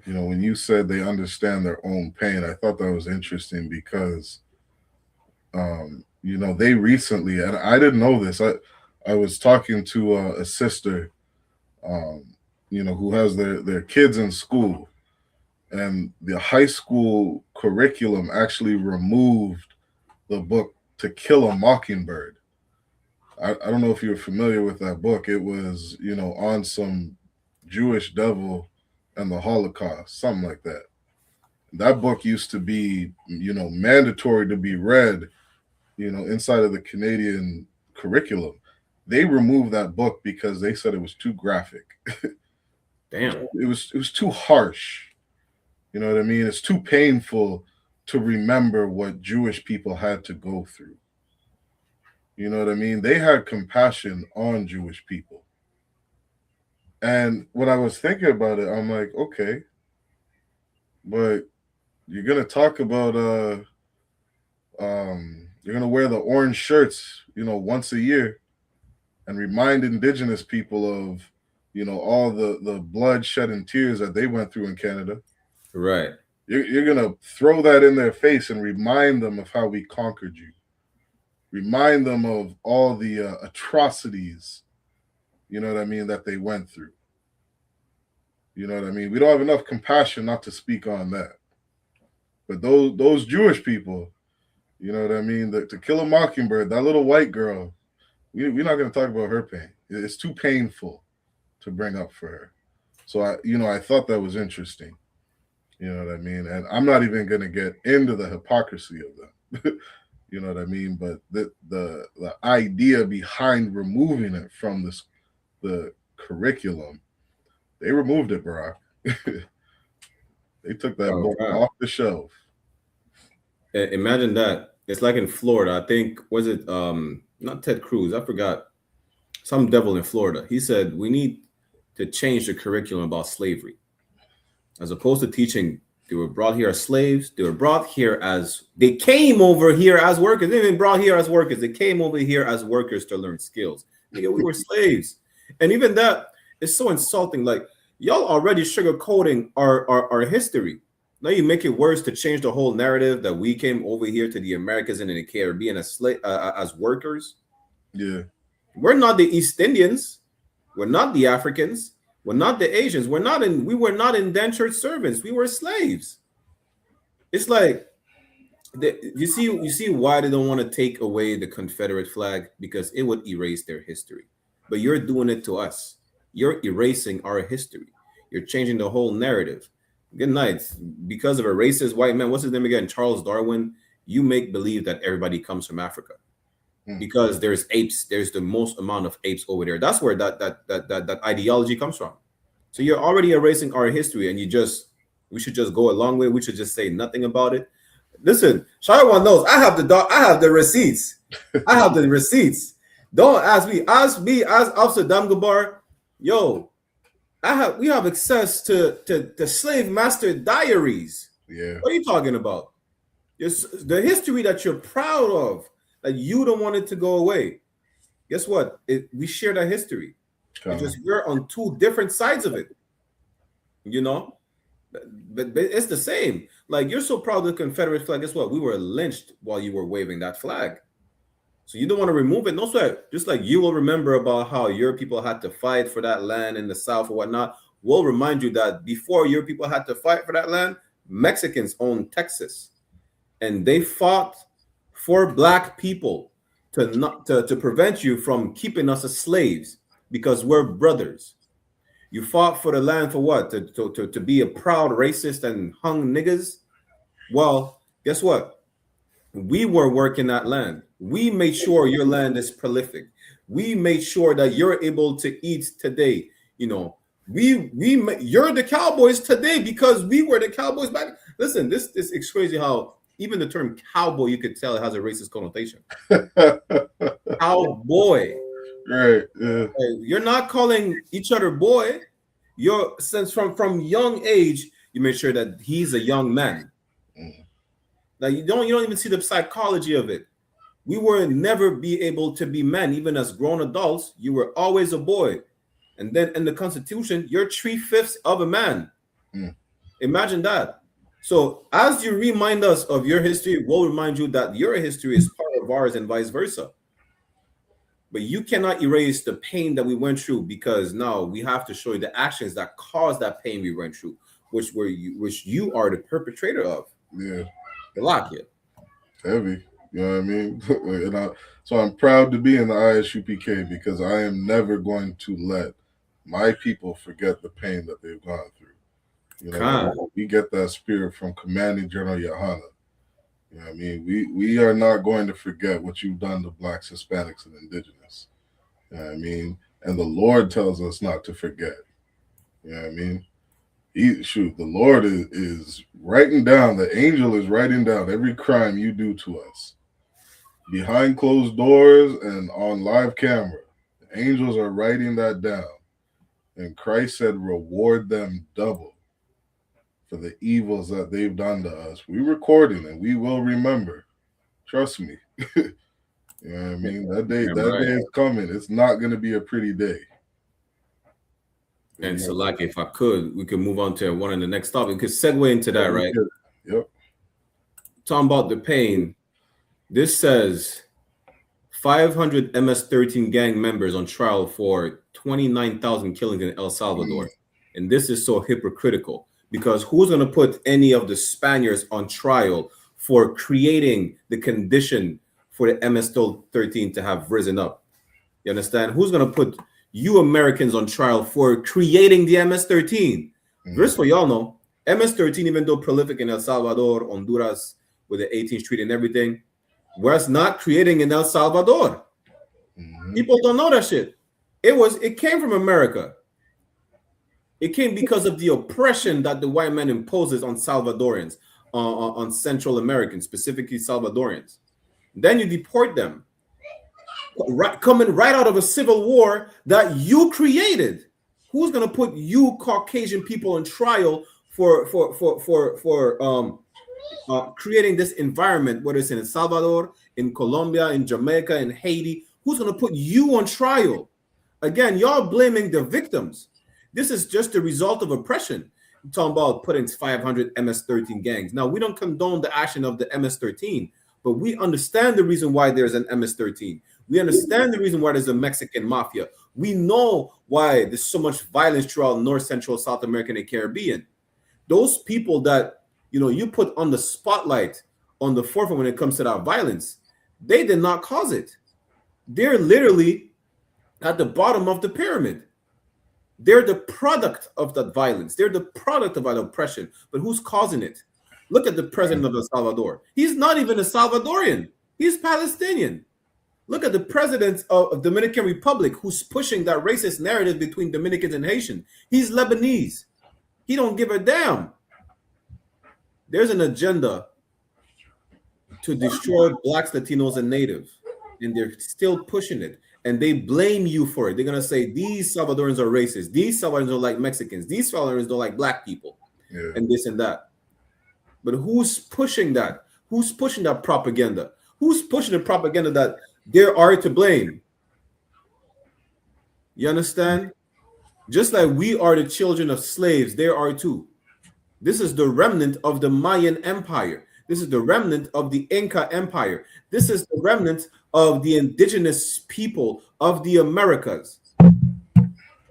you know, when you said they understand their own pain, I thought that was interesting because, you know, they recently, and I didn't know this. I was talking to a sister, you know, who has their kids in school, and the high school curriculum actually removed the book To Kill a Mockingbird. I don't know if you're familiar with that book. It was, on some Jewish devil and the Holocaust, something like that. That book used to be, mandatory to be read, inside of the Canadian curriculum. They removed that book because they said it was too graphic. Damn. It was too harsh. You know what I mean? It's too painful to remember what Jewish people had to go through. You know what I mean? They had compassion on Jewish people. And when I was thinking about it, I'm like, okay, but you're gonna talk about you're gonna wear the orange shirts, once a year and remind indigenous people of, all the blood, shed, and tears that they went through in Canada. Right. You're gonna throw that in their face and remind them of how we conquered you. Remind them of all the atrocities, that they went through. You know what I mean? We don't have enough compassion not to speak on that. But those Jewish people, you know what I mean? To Kill a Mockingbird, that little white girl, we're not going to talk about her pain. It's too painful to bring up for her. So I thought that was interesting. You know what I mean? And I'm not even going to get into the hypocrisy of them. You know what I mean? But the idea behind removing it from the curriculum, they removed it, Barack. They took that book off the shelf. Imagine that. It's like in Florida. I think, was it not Ted Cruz? I forgot. Some devil in Florida. He said we need to change the curriculum about slavery. As opposed to teaching, they were brought here as slaves. They were brought here they came over here as workers. They didn't brought here as workers. They came over here as workers to learn skills. Nigga, we were slaves. And even that is so insulting. Like, y'all already sugarcoating our history. Now you make it worse to change the whole narrative that we came over here to the Americas and in the Caribbean as workers. Yeah. We're not the East Indians. We're not the Africans. We're not the Asians. We were not indentured servants. We were slaves. It's like, you see why they don't want to take away the Confederate flag, because it would erase their history. But you're doing it to us. You're erasing our history. You're changing the whole narrative. Good night. Because of a racist white man, what's his name again? Charles Darwin. You make believe that everybody comes from Africa. Because there's apes, there's the most amount of apes over there. That's where that ideology comes from. So you're already erasing our history, and we should just go a long way. We should just say nothing about it. Listen, Shaiwan knows I have the receipts. I have the receipts. Don't ask me. Ask Officer Damgabar. Yo, we have access to slave master diaries. Yeah. What are you talking about? It's the history that you're proud of. Like, you don't want it to go away. Guess what? We share that history. It's just we're on two different sides of it. But it's the same. Like, you're so proud of the Confederate flag. Guess what? We were lynched while you were waving that flag. So you don't want to remove it. No sweat. Just like you will remember about how your people had to fight for that land in the South or whatnot. We'll remind you that before your people had to fight for that land, Mexicans owned Texas. And they fought for Black people to prevent you from keeping us as slaves, because we're brothers. You fought for the land for what? To be a proud racist and hung niggas? Well, guess what? We were working that land. We made sure your land is prolific. We made sure that you're able to eat today. You're the cowboys today because we were the cowboys back. Listen, this is crazy how even the term cowboy, you could tell it has a racist connotation. Cowboy. Right. Yeah. You're not calling each other boy. Since from young age, you make sure that he's a young man. Like, you don't even see the psychology of it. We were never be able to be men, even as grown adults. You were always a boy. And then in the Constitution, you're 3/5 of a man. Imagine that. So as you remind us of your history, we'll remind you that your history is part of ours and vice versa. But you cannot erase the pain that we went through, because now we have to show you the actions that caused that pain we went through, which you are the perpetrator of. Yeah. The lock it. Heavy. You know what I mean? So I'm proud to be in the I.S.U.P.K because I am never going to let my people forget the pain that they've gone through. You know, we get that spirit from Commanding General YAHANNA. You know what I mean? We are not going to forget what you've done to blacks, Hispanics, and indigenous. You know what I mean? And the Lord tells us not to forget. You know what I mean? The Lord is writing down, the angel is writing down every crime you do to us. Behind closed doors and on live camera. The angels are writing that down. And Christ said, reward them double for the evils that they've done to us. We're recording and we will remember. Trust me. You know what I mean? That day is coming. It's not going to be a pretty day. And Salaki, if I could, we could move on to one in the next topic. We could segue into that, right? Yep. Talking about the pain. This says 500 MS-13 gang members on trial for 29,000 killings in El Salvador. And this is so hypocritical because who's going to put any of the Spaniards on trial for creating the condition for the MS-13 to have risen up? You understand? Who's going to put you Americans on trial for creating the MS-13? Just for y'all know, MS-13, even though prolific in El Salvador, Honduras, with the 18th Street and everything, was not creating in El Salvador. People don't know that shit. It came from America. It came because of the oppression that the white man imposes on Salvadorians, on Central Americans, specifically Salvadorians. Then you deport them, coming right out of a civil war that you created. Who's gonna put you Caucasian people on trial for creating this environment, whether it's in El Salvador, in Colombia, in Jamaica, in Haiti? Who's going to put you on trial? Again, y'all blaming the victims. This is just the result of oppression. I'm talking about putting 500 MS-13 gangs. Now, we don't condone the action of the MS-13, but we understand the reason why there's an MS-13. We understand the reason why there's a Mexican mafia. We know why there's so much violence throughout North, Central, South America, and the Caribbean. Those people that you put on the spotlight, on the forefront when it comes to that violence, they did not cause it. They're literally at the bottom of the pyramid. They're the product of that violence. They're the product of that oppression. But who's causing it? Look at the president of El Salvador. He's not even a Salvadorian. He's Palestinian. Look at the president of Dominican Republic who's pushing that racist narrative between Dominicans and Haitians. He's Lebanese. He don't give a damn. There's an agenda to destroy blacks, Latinos, and natives, and they're still pushing it. And they blame you for it. They're gonna say these Salvadorans are racist. These Salvadorans don't like Mexicans. These Salvadorans don't like black people, and this and that. But who's pushing that? Who's pushing that propaganda? Who's pushing the propaganda that they are to blame? You understand? Just like we are the children of slaves, they are too. This is the remnant of the Mayan Empire. This is the remnant of the Inca Empire. This is the remnant of the indigenous people of the Americas.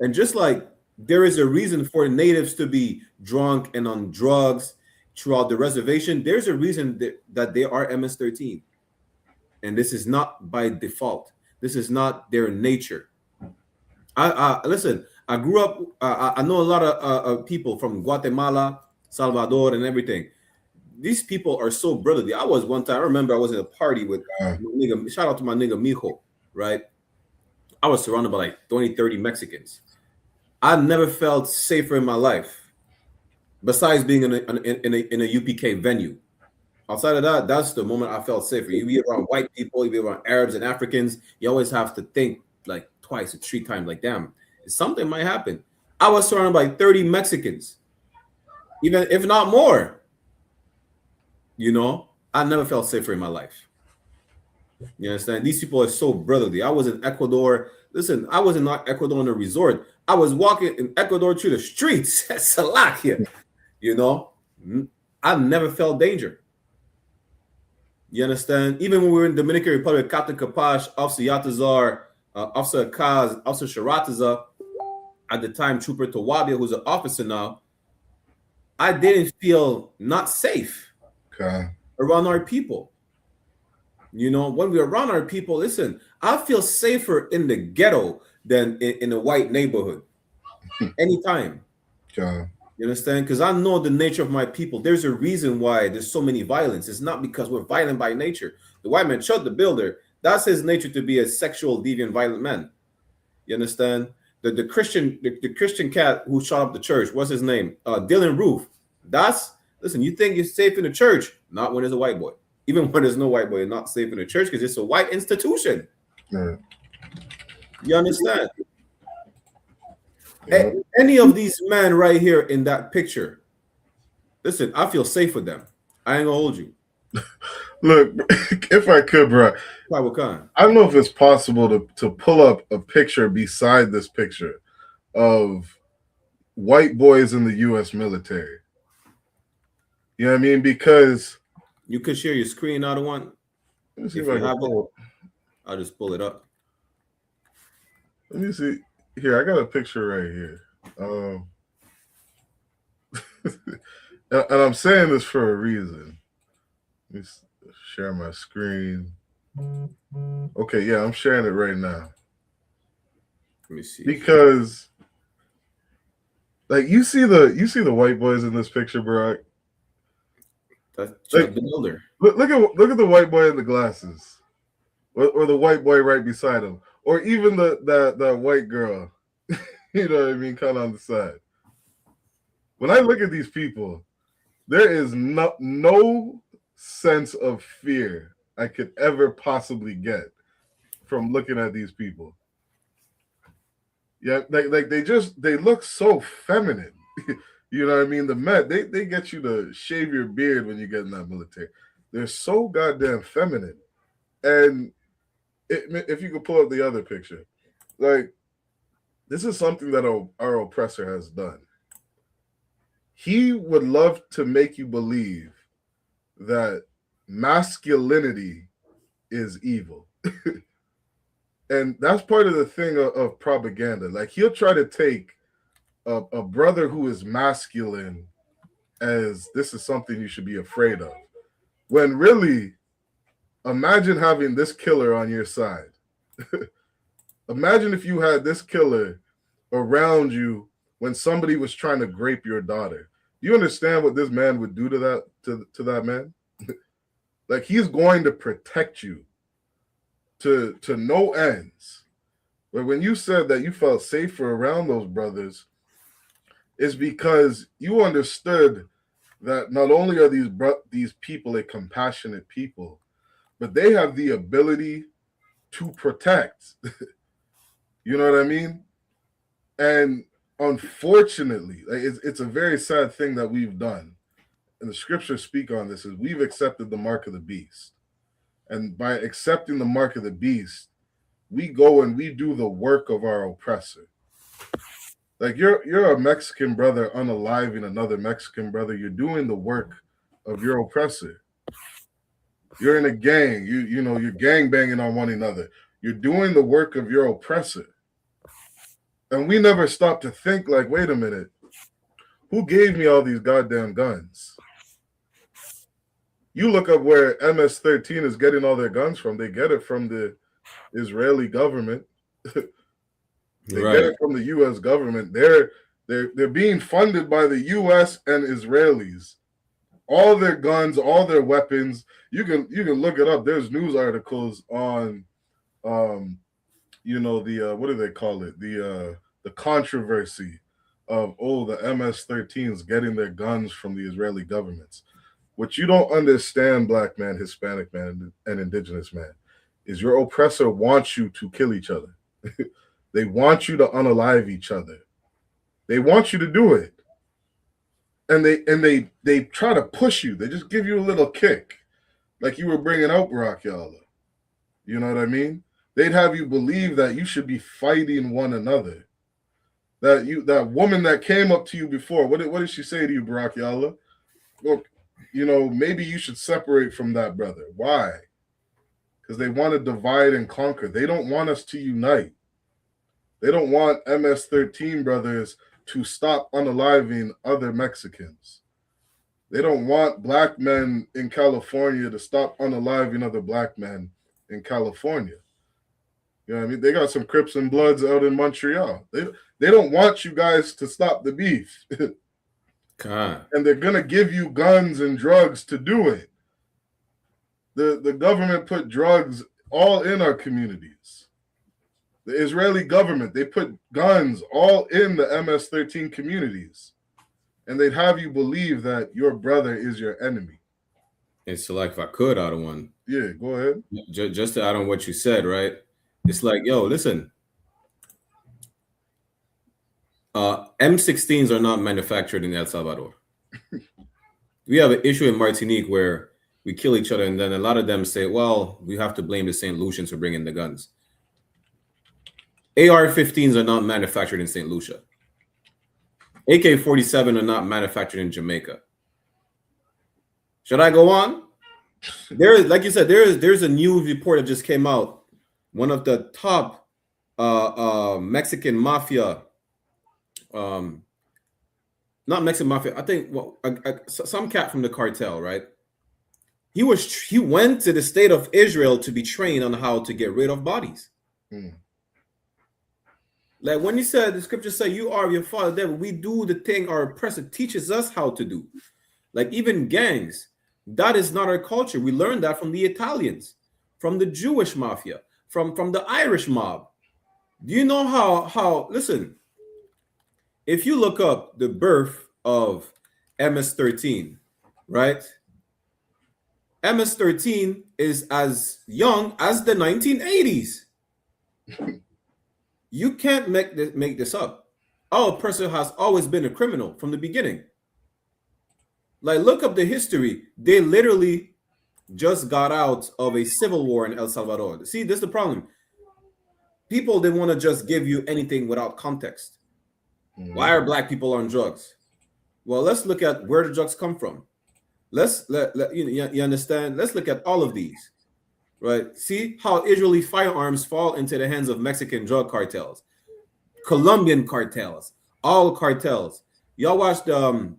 And just like there is a reason for natives to be drunk and on drugs throughout the reservation, there's a reason that they are MS-13. And this is not by default. This is not their nature. Listen, I grew up, I know a lot of people from Guatemala, Salvador, and everything. These people are so brotherly. I remember I was at a party with shout out to my nigga Mijo, right? I was surrounded by like 20, 30 Mexicans. I never felt safer in my life, besides being in a UPK venue. Outside of that, that's the moment I felt safer. You be around white people, you be around Arabs and Africans, you always have to think like twice or three times, like, damn, something might happen. I was surrounded by 30 Mexicans, even if not more. I never felt safer in my life. You understand? These people are so brotherly. I was in Ecuador. Listen, I was in Ecuador on a resort. I was walking in Ecuador through the streets at Salakia. I never felt danger. You understand? Even when we were in Dominican Republic, Captain Kapash, Officer Yatazar, Officer Kaz, Officer Sharataza, at the time, Trooper Tawabia, who's an officer now, I didn't feel not safe around our people. You know, when we're around our people, listen, I feel safer in the ghetto than in a white neighborhood anytime. Yeah. You understand? Because I know the nature of my people. There's a reason why there's so many violence. It's not because we're violent by nature. The white man, Chud the Builder, that's his nature to be a sexual, deviant, violent man. You understand? The Christian cat who shot up the church, what's his name? Dylan Roof. That's listen, you think you're safe in the church, not when there's a white boy. Even when there's no white boy, you're not safe in the church because it's a white institution. Yeah. You understand? Yeah. Any of these men right here in that picture, listen, I feel safe with them. I ain't gonna hold you. Look, if I could, bro, I don't know if it's possible to pull up a picture beside this picture of white boys in the U.S. military. You know what I mean? Because you could share your screen. I don't want. Let me see if I can pull it. I'll just pull it up. Let me see. Here, I got a picture right here. And I'm saying this for a reason. Let me share my screen. Okay, yeah, I'm sharing it right now. Let me see. Because like you see the white boys in this picture, Barack. That's like, the builder. Look at the white boy in the glasses. Or the white boy right beside him. Or even that white girl. You know what I mean? Kind of on the side. When I look at these people, there is no sense of fear I could ever possibly get from looking at these people. Yeah, like they look so feminine. You know what I mean? The men, they get you to shave your beard when you get in that military. They're so goddamn feminine. And if you could pull up the other picture, like this is something that our oppressor has done. He would love to make you believe that masculinity is evil. And that's part of the thing of propaganda. Like he'll try to take a brother who is masculine as this is something you should be afraid of. When really, imagine having this killer on your side. Imagine if you had this killer around you when somebody was trying to grape your daughter. Do you understand what this man would do to that man? Like he's going to protect you to no ends. But when you said that you felt safer around those brothers, it's because you understood that not only are these people a compassionate people, but they have the ability to protect. You know what I mean? And unfortunately, like it's a very sad thing that we've done, and the scriptures speak on this, is we've accepted the mark of the beast. And by accepting the mark of the beast, we go and we do the work of our oppressor. Like you're a Mexican brother unaliving another Mexican brother. You're doing the work of your oppressor. You're in a gang. You know you're gang banging on one another. You're doing the work of your oppressor. And we never stop to think like, wait a minute, who gave me all these goddamn guns? You look up where MS-13 is getting all their guns from. They get it from the Israeli government. They get it from the U.S. government. They're being funded by the U.S. and Israelis. All their guns, all their weapons. You can look it up. There's news articles on, you know, the what do they call it? The controversy of the MS-13s getting their guns from the Israeli governments. What you don't understand, black man, Hispanic man, and indigenous man, is your oppressor wants you to kill each other. They want you to unalive each other. They want you to do it. And they try to push you. They just give you a little kick. Like you were bringing out Barack Yalla. You know what I mean? They'd have you believe that you should be fighting one another. That woman that came up to you before, what did she say to you, Barack Yalla? Look, you know, maybe you should separate from that brother. Why? Because they want to divide and conquer. They don't want us to unite. They don't want MS-13 brothers to stop unaliving other Mexicans. They don't want black men in California to stop unaliving other black men in California. You know what I mean? They got some Crips and Bloods out in Montreal. They don't want you guys to stop the beef. God. And they're going to give you guns and drugs to do it. The government put drugs all in our communities. The Israeli government, they put guns all in the MS-13 communities. And they'd have you believe that your brother is your enemy. And so, like, if I could add one. Yeah, go ahead. Just to add on what you said, right? It's like, yo, listen. M16s are not manufactured in El Salvador. We have an issue in Martinique where we kill each other, and then a lot of them say, well, we have to blame the St. Lucians for bringing the guns. AR-15s are not manufactured in St. Lucia. AK-47 are not manufactured in Jamaica. Should I go on? There is, like you said, there's a new report that just came out. One of the top Mexican mafia, not Mexican mafia, I think some cat from the cartel, right? He went to the state of Israel to be trained on how to get rid of bodies. Like when you said, the scripture say, you are your father devil, we do the thing our oppressor teaches us how to do. Like even gangs, that is not our culture. We learned that from the Italians, from the Jewish mafia, from the Irish mob. Do you know how listen, if you look up the birth of MS-13, right? MS-13 is as young as the 1980s. You can't make this up. Our person has always been a criminal from the beginning. Like, look up the history. They literally just got out of a civil war in El Salvador. See, this is the problem. People, they want to just give you anything without context. Why are black people on drugs? Well, let's look at where the drugs come from. You understand? Let's look at all of these. Right? See how Israeli firearms fall into the hands of Mexican drug cartels, Colombian cartels, all cartels. Y'all watched the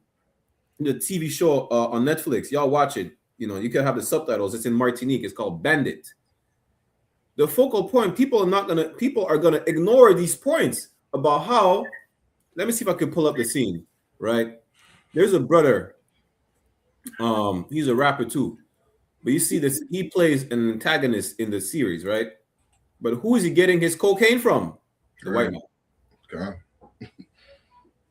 TV show on Netflix. Y'all watch it. You know, you can have the subtitles. It's in Martinique. It's called Bandit. The focal point, people are gonna ignore these points about how. Let me see if I can pull up the scene. Right? There's a brother. He's a rapper too. But you see this, he plays an antagonist in the series, right? But who is he getting his cocaine from? The white man. God.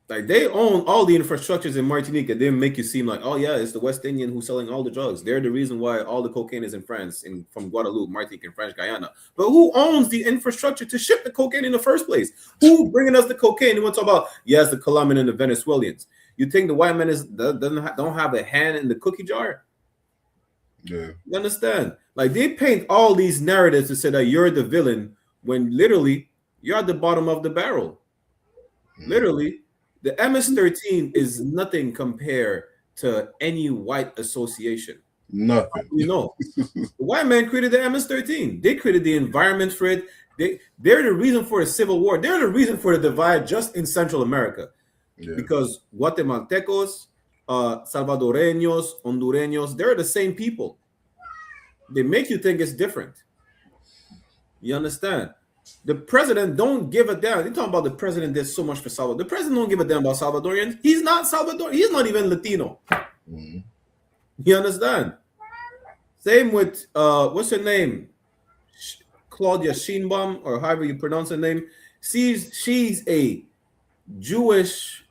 Like they own all the infrastructures in Martinique, and they make you seem like, oh yeah, it's the West Indian who's selling all the drugs. They're the reason why all the cocaine is in France, from Guadeloupe, Martinique, and French Guyana. But who owns the infrastructure to ship the cocaine in the first place? Who bringing us the cocaine? You want to talk about, yes, the Colombian and the Venezuelans. You think the white man don't have a hand in the cookie jar? Yeah. You understand? Like they paint all these narratives to say that you're the villain when literally you're at the bottom of the barrel. Literally, the MS-13 is nothing compared to any white association. Nothing. You know, the white man created the MS-13. They created the environment for it. They're the reason for the civil war. They're the reason for the divide just in Central America. Yeah. Because Guatemaltecos, Salvadoreños, Hondureños, they're the same people. They make you think it's different. You understand? The president don't give a damn. You're talking about the president did so much for Salvador. The president don't give a damn about Salvadorians. He's not Salvadorian. He's not even Latino. You understand? Same with what's her name? Claudia Sheinbaum, or however you pronounce her name. She's a Jewish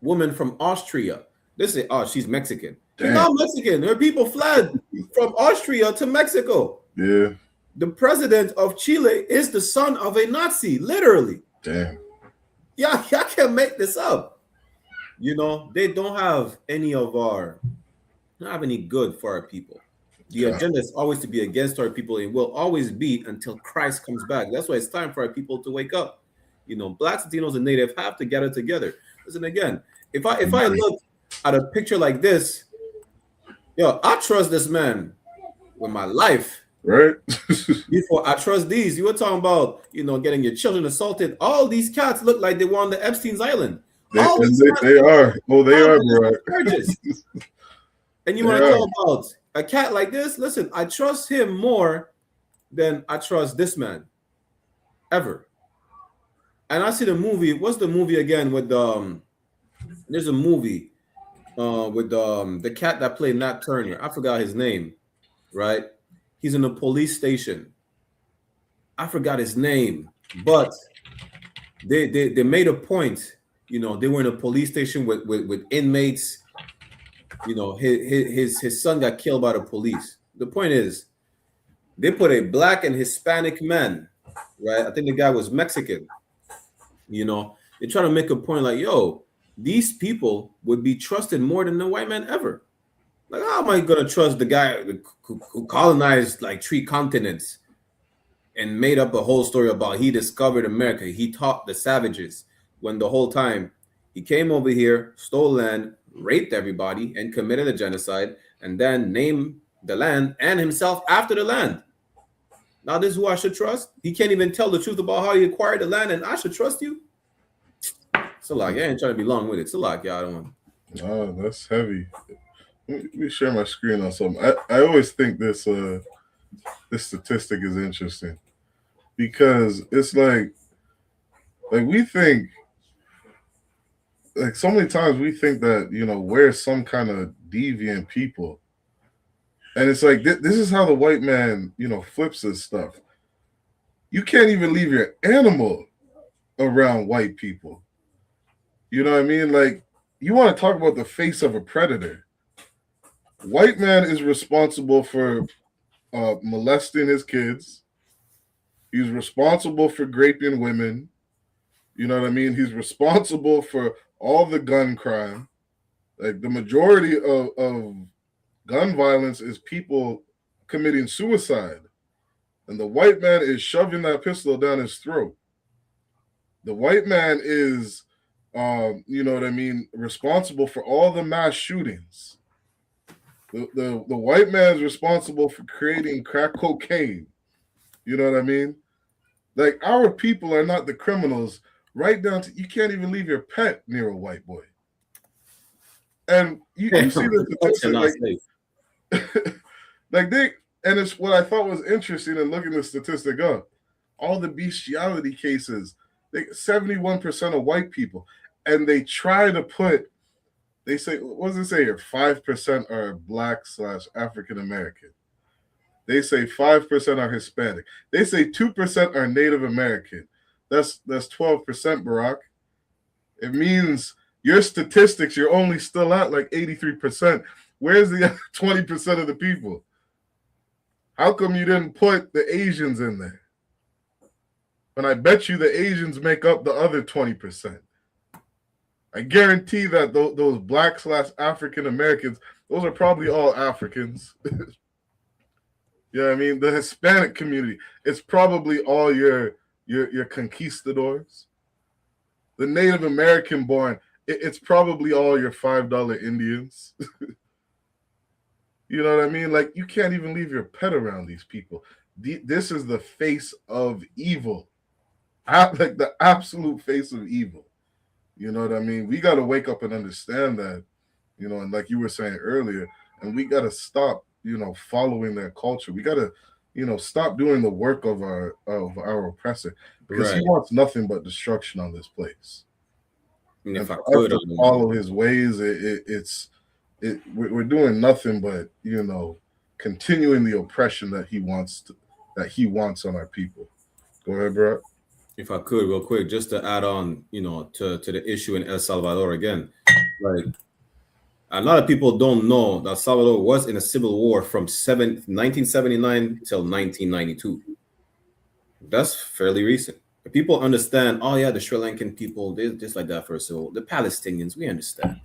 woman from Austria. They say, oh, she's Mexican. She's not Mexican. Her people fled from Austria to Mexico. Yeah. The president of Chile is the son of a Nazi, literally. Damn. Y'all can't make this up. You know, they don't have any good for our people. The agenda is always to be against our people. It will always be until Christ comes back. That's why it's time for our people to wake up. You know, blacks, Latinos, and Native have to gather together. Listen again. If I look at a picture like this, yo, I trust this man with my life. Right. Before I trust these. You were talking about, you know, getting your children assaulted. All these cats look like they were on the Epstein's Island. They are. Oh, they are, bro. And you want to talk about a cat like this? Listen, I trust him more than I trust this man ever. And I see the movie. What's the movie again with there's a movie with the cat that played Nat Turner. I forgot his name, right? He's in a police station. I forgot his name, but they made a point. You know, they were in a police station with inmates. You know, his son got killed by the police. The point is, they put a black and Hispanic man, right? I think the guy was Mexican. You know, they try to make a point like, yo, these people would be trusted more than the white man ever. Like, how am I gonna trust the guy who colonized like 3 continents and made up a whole story about he discovered America? He taught the savages when the whole time he came over here, stole land, raped everybody, and committed a genocide, and then named the land and himself after the land. Now, this is who I should trust. He can't even tell the truth about how he acquired the land, and I should trust you. It's a lot. I ain't trying to be long with it. It's a lot, y'all. I don't want. Oh, that's heavy. Let me share my screen on something. I always think this statistic is interesting because it's like we think, like, so many times we think that, you know, we're some kind of deviant people, and it's like this is how the white man, you know, flips this stuff. You can't even leave your animal around white people. You know what I mean? Like, you want to talk about the face of a predator. White man is responsible for molesting his kids. He's responsible for raping women. You know what I mean? He's responsible for all the gun crime. Like, the majority of gun violence is people committing suicide. And the white man is shoving that pistol down his throat. The white man is, you know what I mean, responsible for all the mass shootings. The white man is responsible for creating crack cocaine. You know what I mean? Like, our people are not the criminals, right down to you can't even leave your pet near a white boy. And you see the statistic, like they, and it's what I thought was interesting in looking the statistic up. All the bestiality cases, 71% of white people, and they try to put. They say, what does it say here? 5% are Black/African American. They say 5% are Hispanic. They say 2% are Native American. That's 12%, Barack. It means your statistics, you're only still at like 83%. Where's the other 20% of the people? How come you didn't put the Asians in there? And I bet you the Asians make up the other 20%. I guarantee that those Black/African Americans, those are probably all Africans. You know what I mean? The Hispanic community, it's probably all your conquistadors. The Native American born, it's probably all your $5 Indians. You know what I mean? Like, you can't even leave your pet around these people. This is the face of evil. Like, the absolute face of evil. You know what I mean? We got to wake up and understand that, you know, and like you were saying earlier, and we got to stop, you know, following their culture. We got to, you know, stop doing the work of our oppressor, because he wants nothing but destruction on this place. And if I could follow his ways, we're doing nothing but, you know, continuing the oppression that he wants on our people. Go ahead, bro. If I could, real quick, just to add on, you know, to the issue in El Salvador again, like, a lot of people don't know that El Salvador was in a civil war from 1979 till 1992. That's fairly recent. People understand, oh yeah, the Sri Lankan people, they're just like that for us. So the Palestinians, we understand.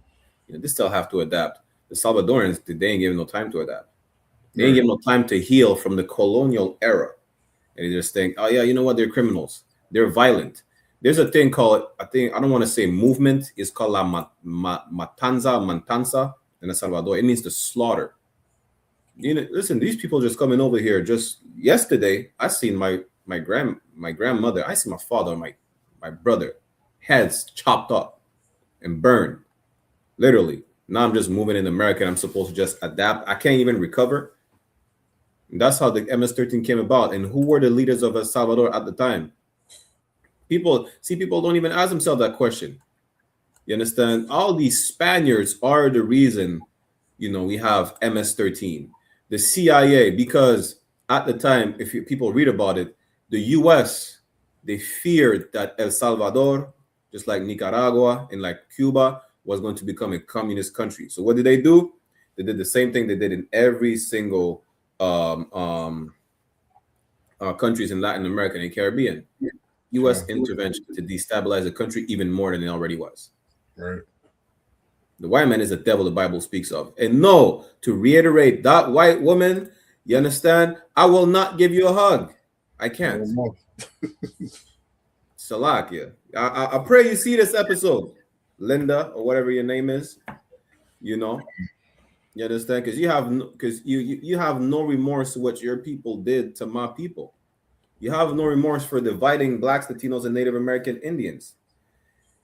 You know, they still have to adapt. The Salvadorans, they ain't given no time to adapt. They ain't given no time to heal from the colonial era. And they just think, oh yeah, you know what? They're criminals. They're violent. There's a thing called, I don't want to say movement. It's called la matanza in El Salvador. It means the slaughter. You know, listen, these people just coming over here. Just yesterday, I seen my grandmother. I see my father, my brother, heads chopped up and burned, literally. Now I'm just moving in America and I'm supposed to just adapt. I can't even recover. And that's how the MS-13 came about. And who were the leaders of El Salvador at the time? People don't even ask themselves that question. You understand? All these Spaniards are the reason, we have MS-13. The CIA, because at the time, if people read about it, the US, they feared that El Salvador, just like Nicaragua and like Cuba, was going to become a communist country. So what did they do? They did the same thing they did in every single countries in Latin America and the Caribbean. US intervention to destabilize the country even more than it already was. Right. The white man is the devil the Bible speaks of. And no, to reiterate, that white woman, you understand? I will not give you a hug. I can't. Salakia. I pray you see this episode, Linda, or whatever your name is. You understand? Because you have no remorse for what your people did to my people. You have no remorse for dividing blacks, Latinos, and Native American Indians.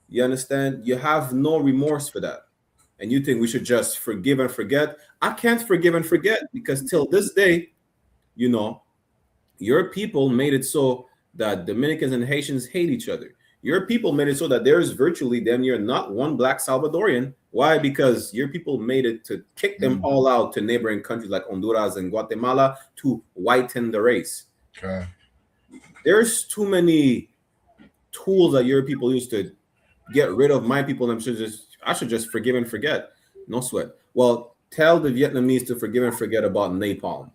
You understand? You have no remorse for that. And you think we should just forgive and forget. I can't forgive and forget because till this day, your people made it so that Dominicans and Haitians hate each other. Your people made it so that there's virtually damn near not one black Salvadorian. Why? Because your people made it to kick them all out to neighboring countries like Honduras and Guatemala to whiten the race. Okay. There's too many tools that your people use to get rid of my people. And I should just forgive and forget. No sweat. Well, tell the Vietnamese to forgive and forget about napalm.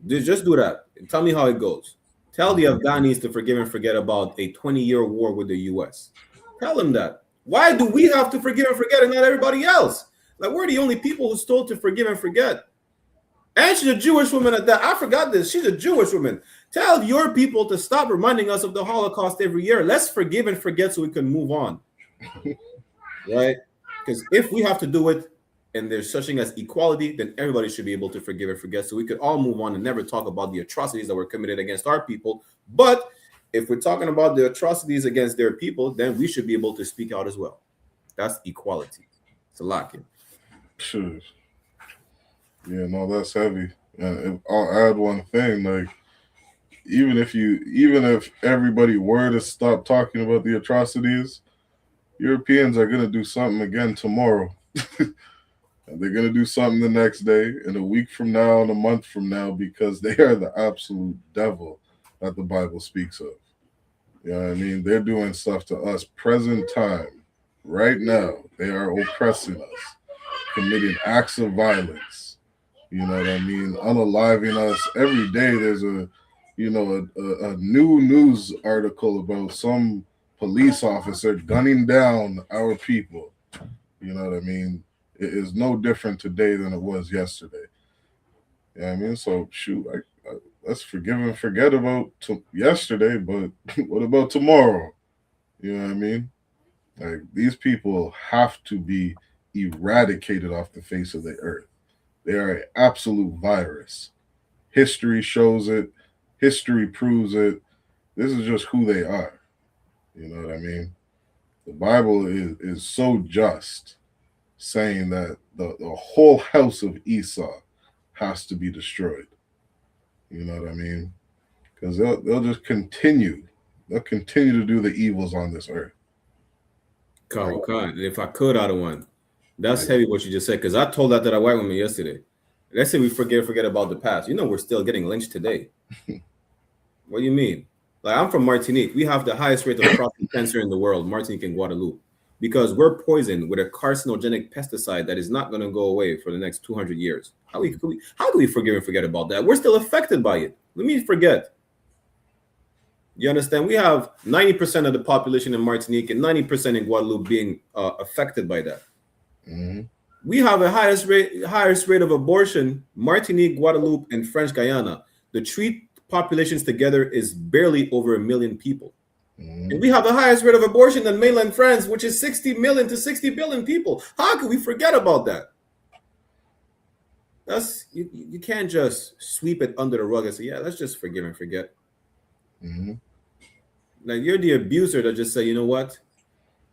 Just do that. Tell me how it goes. Tell the Afghanis to forgive and forget about a 20-year war with the US. Tell them that. Why do we have to forgive and forget and not everybody else? Like, we're the only people who's told to forgive and forget. And she's a Jewish woman at that. I forgot this. She's a Jewish woman. Tell your people to stop reminding us of the Holocaust every year. Let's forgive and forget so we can move on. Right? Because if we have to do it and there's such thing as equality, then everybody should be able to forgive and forget so we could all move on and never talk about the atrocities that were committed against our people. But if we're talking about the atrocities against their people, then we should be able to speak out as well. That's equality. It's a lot. Sure. Yeah, no, that's heavy. And I'll add one thing, like even if everybody were to stop talking about the atrocities, Europeans are gonna do something again tomorrow. And they're gonna do something the next day, and a week from now, and a month from now, because they are the absolute devil that the Bible speaks of. You know what I mean? They're doing stuff to us present time, right now. They are oppressing us, committing acts of violence. You know what I mean? Unaliving us. Every day there's a new news article about some police officer gunning down our people. You know what I mean? It is no different today than it was yesterday. You know what I mean? So shoot, let's forgive and forget about yesterday, but what about tomorrow? You know what I mean? Like, these people have to be eradicated off the face of the earth. They are an absolute virus. History shows it. History proves it. This is just who they are. You know what I mean? The Bible is so just, saying that the whole house of Esau has to be destroyed. You know what I mean? Because they'll just continue. They'll continue to do the evils on this earth. Khan, if I could, I'd have won. That's heavy what you just said, because I told that to a white woman yesterday. Let's say we forget about the past. We're still getting lynched today. What do you mean? Like, I'm from Martinique. We have the highest rate of prostate cancer in the world, Martinique and Guadeloupe, because we're poisoned with a carcinogenic pesticide that is not going to go away for the next 200 years. How do we forgive and forget about that? We're still affected by it. Let me forget. You understand? We have 90% of the population in Martinique and 90% in Guadeloupe being affected by that. Mm-hmm. We have a highest rate of abortion, Martinique, Guadeloupe, and French Guyana. The three populations together is barely over 1 million people. Mm-hmm. And we have the highest rate of abortion in mainland France, which is 60 million to 60 billion people. How could we forget about that? You can't just sweep it under the rug and say, yeah, let's just forgive and forget. Mm-hmm. Now, you're the abuser that just say, you know what?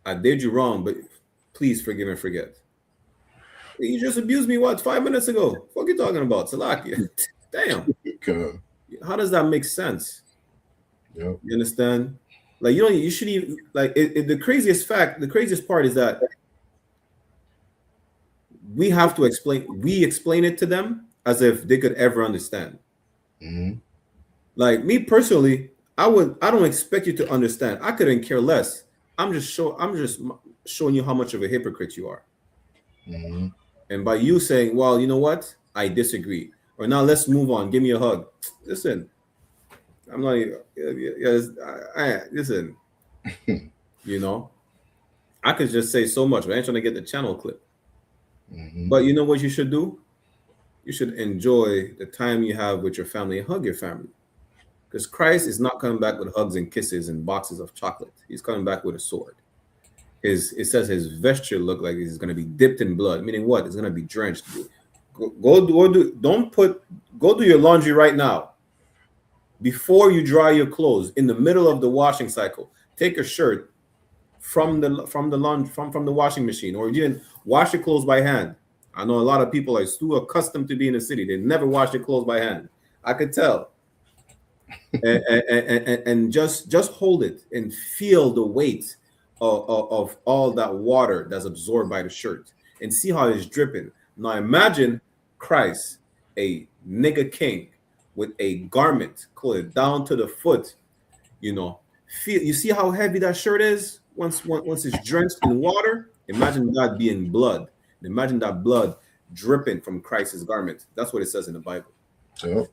I did you wrong, but please forgive and forget. You just abused me, what, 5 minutes ago? What are you talking about, Salakia? Damn. God. How does that make sense? Yep. You understand? Like, you shouldn't even, like, the craziest part is that we have to explain it to them as if they could ever understand. Mm-hmm. Like, me personally, I don't expect you to understand. I couldn't care less. I'm just showing you how much of a hypocrite you are. Mm-hmm. And by you saying, well, you know what? I disagree. Or now let's move on. Give me a hug. Listen, I'm not even, listen, I could just say so much, but I ain't trying to get the channel clip. Mm-hmm. But you know what you should do? You should enjoy the time you have with your family and hug your family. Because Christ is not coming back with hugs and kisses and boxes of chocolate. He's coming back with a sword. It says his vesture look like he's going to be dipped in blood. Meaning what? It's going to be drenched. Go do your laundry right now. Before you dry your clothes, in the middle of the washing cycle, take a shirt from the washing machine, or you didn't wash your clothes by hand. I know a lot of people are too accustomed to being in the city. They never wash their clothes by hand. I could tell. and just hold it and feel the weight of all that water that's absorbed by the shirt and see how it's dripping. Now imagine Christ, a nigga king, with a garment clothed down to the foot. You see how heavy that shirt is once it's drenched in water. Imagine that being blood. Imagine that blood dripping from Christ's garment. That's what it says in the Bible. Yep.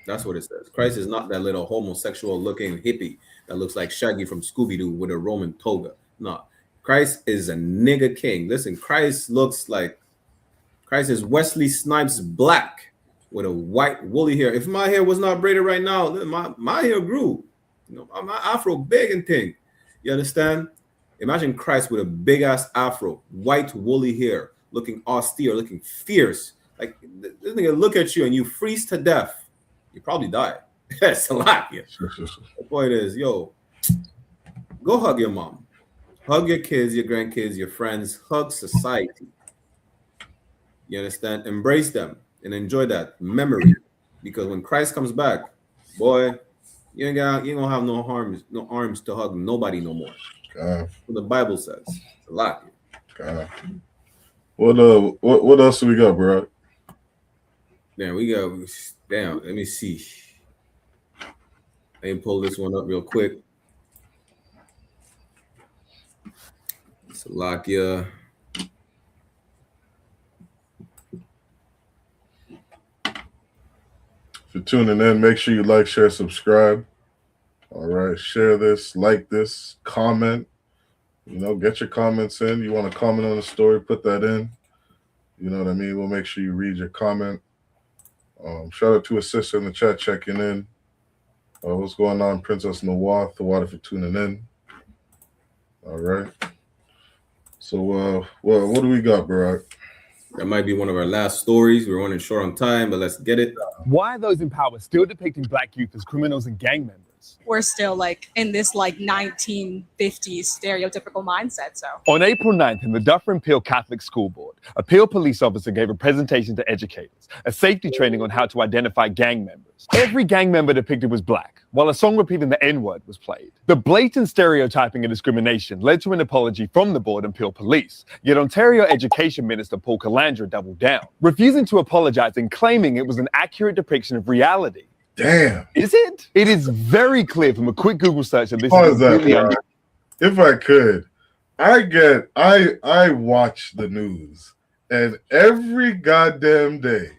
That's what it says. Christ is not that little homosexual looking hippie that looks like Shaggy from Scooby-Doo with a Roman toga. No. Christ is a nigga king. Listen, Christ is Wesley Snipes black with a white woolly hair. If my hair was not braided right now, my hair grew. My afro big and thing. You understand? Imagine Christ with a big ass afro, white woolly hair, looking austere, looking fierce. Like this nigga look at you and you freeze to death. You probably die. That's a lot. Yeah. The point is, go hug your mom. Hug your kids, your grandkids, your friends. Hug society. You understand? Embrace them and enjoy that memory. Because when Christ comes back, boy, you ain't gonna have no arms to hug nobody no more. What the Bible says. It's a lot. What else do we got, bro? Damn, let me see. Let me pull this one up real quick. Salakia. If you're tuning in, make sure you like, share, subscribe. All right, share this, like this, comment. Get your comments in. You want to comment on the story, put that in. You know what I mean? We'll make sure you read your comment. Shout out to a sister in the chat checking in. What's going on, Princess Nawar? Thawada for tuning in. All right. So, what do we got, Barack? That might be one of our last stories. We're running short on time, but let's get it. Why are those in power still depicting black youth as criminals and gang members? We're still in this 1950s stereotypical mindset. So on April 9th in the Dufferin Peel Catholic School Board, a Peel police officer gave a presentation to educators, a safety training on how to identify gang members. Every gang member depicted was black, while a song repeating the N-word was played. The blatant stereotyping and discrimination led to an apology from the board and Peel police, yet Ontario Education Minister Paul Calandra doubled down, refusing to apologize and claiming it was an accurate depiction of reality. Damn. Is it? It is very clear from a quick Google search that this is that, if I could, I watch the news, and every goddamn day,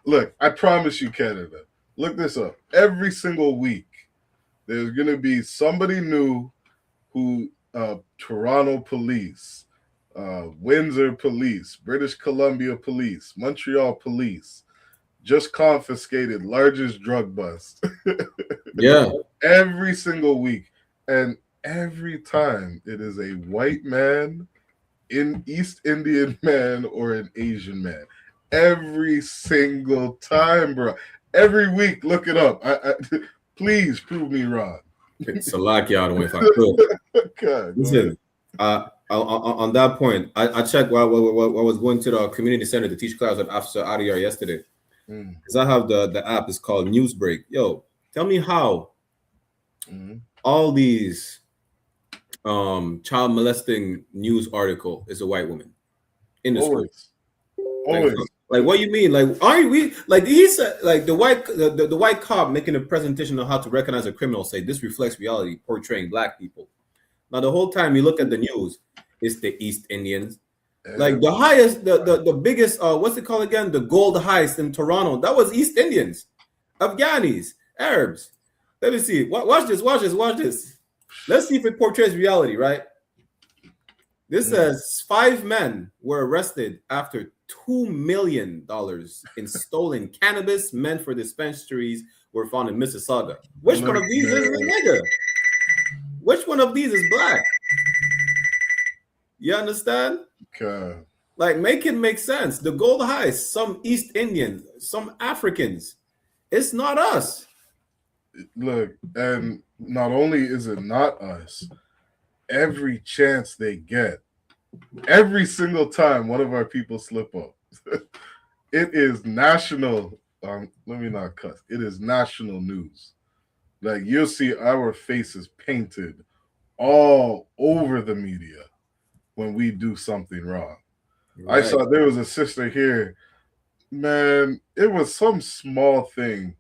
look, I promise you, Canada, look this up. Every single week, there's going to be somebody new who, Toronto police, Windsor police, British Columbia police, Montreal police, just confiscated largest drug bust. Yeah. Every single week. And every time it is a white man, an East Indian man, or an Asian man. Every single time, bro. Every week, look it up. Please prove me wrong. It's a lot, y'all, if I could. God, listen, I on that point, I checked while I was going to the community center to teach class at Officer Adiyar yesterday. Because I have the app. It's called Newsbreak. Yo, tell me how all these child molesting news article is a white woman in the school. Like what you mean? Like, aren't we like he said? Like the white cop making a presentation on how to recognize a criminal. Say this reflects reality, portraying black people. Now the whole time you look at the news, it's the East Indians. Like the highest, the biggest, what's it called again? The gold heist in Toronto. That was East Indians, Afghanis, Arabs. Let me see. Watch this. Let's see if it portrays reality, right? This says 5 men were arrested after $2 million in stolen cannabis meant for dispensaries were found in Mississauga. Which one of these is a nigga? Which one of these is black? You understand? Okay. Like, make it make sense. The gold heist, some East Indians, some Africans. It's not us. Look, and not only is it not us, every chance they get, every single time one of our people slip up, it is national. Let me not cuss. It is national news. Like, you'll see our faces painted all over the media when we do something wrong. Right. I saw there was a sister here, man, it was some small thing.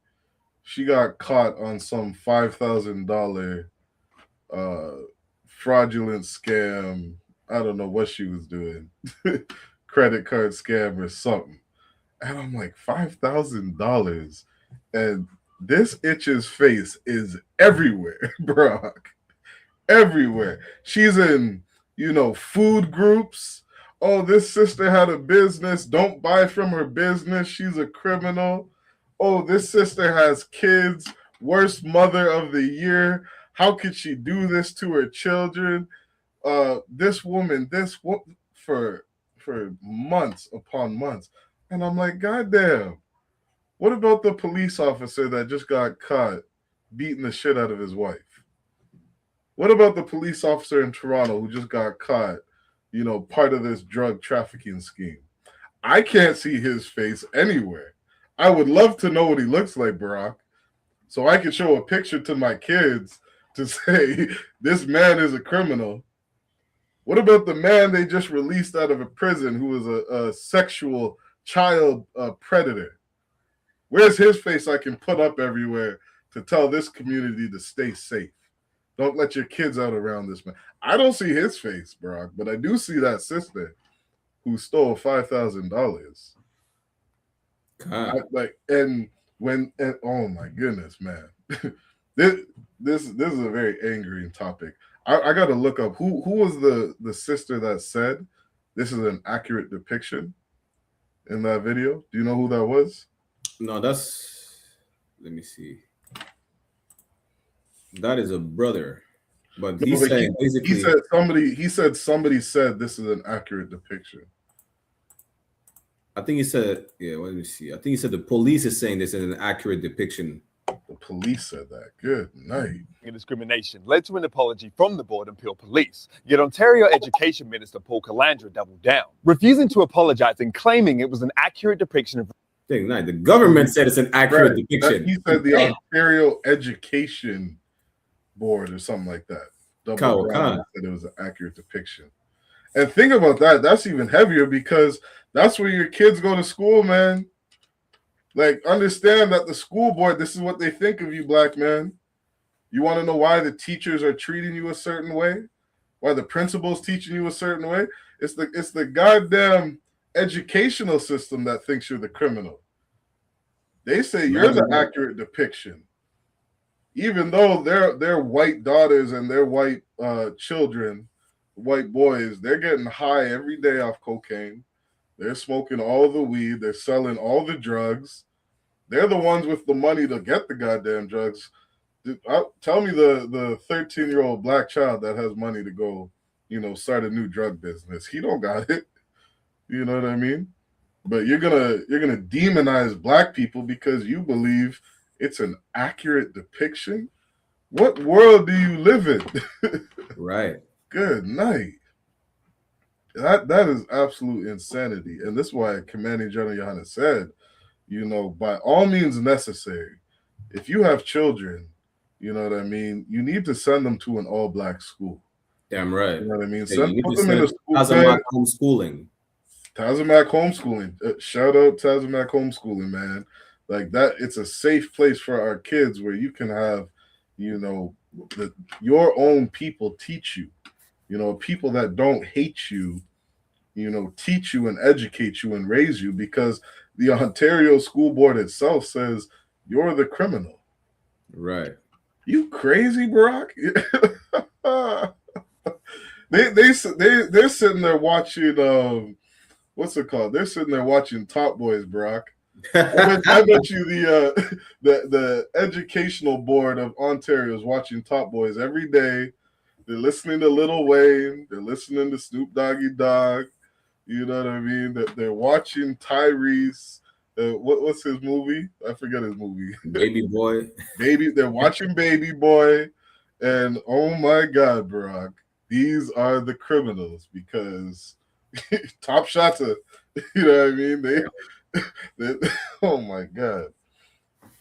She got caught on some $5,000 fraudulent scam. I don't know what she was doing. Credit card scam or something. And I'm like, $5,000. And this itch's face is everywhere, Brock. Everywhere. She's in, food groups. Oh, this sister had a business. Don't buy from her business. She's a criminal. Oh, this sister has kids. Worst mother of the year. How could she do this to her children? This woman for months upon months. And I'm like, goddamn. What about the police officer that just got caught beating the shit out of his wife? What about the police officer in Toronto who just got caught, part of this drug trafficking scheme? I can't see his face anywhere. I would love to know what he looks like, Barack, so I can show a picture to my kids to say, this man is a criminal. What about the man they just released out of a prison who was a sexual child predator? Where's his face I can put up everywhere to tell this community to stay safe? Don't let your kids out around this man. I don't see his face, Brock, but I do see that sister who stole $5,000. Oh my goodness, man. This is a very angry topic. I got to look up who was the sister that said this is an accurate depiction in that video. Do you know who that was? No, let me see. That is a brother, but he's saying basically he said somebody said this is an accurate depiction. I think he said, let me see. I think he said the police is saying this is an accurate depiction. The police said that. Good night. Discrimination led to an apology from the board and Peel Police. Yet Ontario Education Minister Paul Calandra doubled down, refusing to apologize and claiming it was an accurate depiction of. The government said it's an accurate depiction. He said the Ontario Education Board or something like that. Said it was an accurate depiction. And think about that. That's even heavier because that's where your kids go to school, man. Like, understand that the school board, this is what they think of you, black man. You want to know why the teachers are treating you a certain way? Why the principal's teaching you a certain way? It's the goddamn educational system that thinks you're the criminal. They say you're the accurate depiction. Even though their white daughters and their white children, white boys, they're getting high every day off cocaine. They're smoking all the weed. They're selling all the drugs. They're the ones with the money to get the goddamn drugs. Tell me the 13-year-old black child that has money to go, start a new drug business. He don't got it. You know what I mean? But you're gonna demonize black people because you believe it's an accurate depiction. What world do you live in? Right. Good night. That is absolute insanity. And this is why Commanding General Yohanna said, by all means necessary, if you have children, you know what I mean, you need to send them to an all-black school. Damn right. You know what I mean? Hey, you need Put to them in a send school. Tazamak homeschooling. Tazamak homeschooling. Shout out Tazamak homeschooling, man. Like that, it's a safe place for our kids where you can have, your own people teach you. People that don't hate you, teach you and educate you and raise you, because the Ontario School Board itself says you're the criminal. Right. You crazy, Barack? they're sitting there watching what's it called? They're sitting there watching Top Boys, Barack. I bet you the educational board of Ontario is watching Top Boys every day. They're listening to Lil Wayne. They're listening to Snoop Doggy Dogg. You know what I mean? They're watching Tyrese. What's his movie? I forget his movie. Baby Boy. They're watching Baby Boy. And oh my God, Barack, these are the criminals, because Top Shotta, you know what I mean? They oh my God.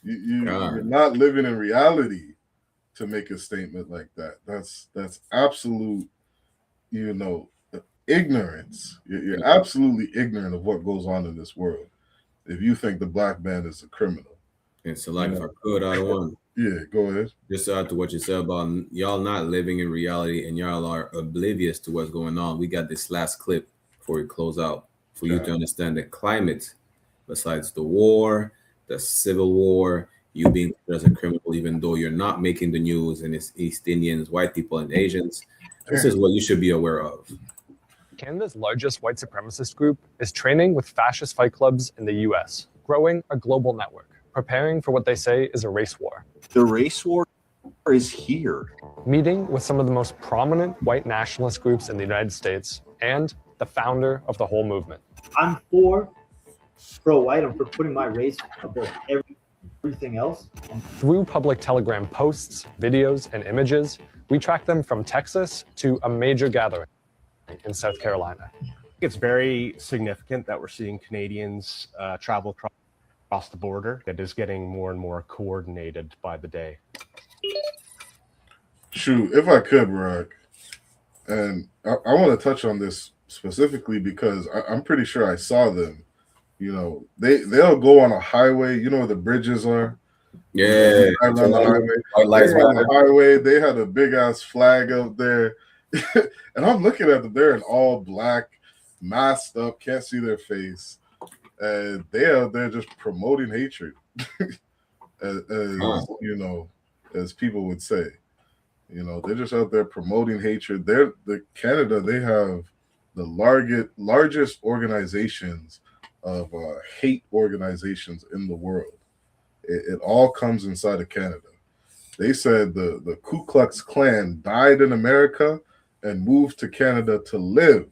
You're not living in reality to make a statement like that. That's absolute, ignorance. You're absolutely ignorant of what goes on in this world if you think the black man is a criminal. And so, like, if I could, I want yeah, go ahead. Just to add to what you said about y'all not living in reality and y'all are oblivious to what's going on. We got this last clip before we close out for you to understand the climate, besides the war, the civil war, you being as a criminal, even though you're not making the news, and it's East Indians, white people, and Asians. This is what you should be aware of. Canada's largest white supremacist group is training with fascist fight clubs in the US, growing a global network, preparing for what they say is a race war. The race war is here. Meeting with some of the most prominent white nationalist groups in the United States and the founder of the whole movement. I'm for pro-white. I'm for putting my race above everything else. Through public Telegram posts, videos, and images, we track them from Texas to a major gathering in South Carolina. It's very significant that we're seeing Canadians travel across the border. That is getting more and more coordinated by the day. Shoot, if I could, Barack, and I want to touch on this specifically because I'm pretty sure I saw them. They'll go on a highway. You know where the bridges are? Yeah. On the highway. They had a big ass flag out there. And I'm looking at them. They're in all black, masked up, can't see their face. And they're just promoting hatred. as people would say. They're just out there promoting hatred. Canada, they have the largest organizations of hate organizations in the world. It all comes inside of Canada. They said the Ku Klux Klan died in America and moved to Canada to live.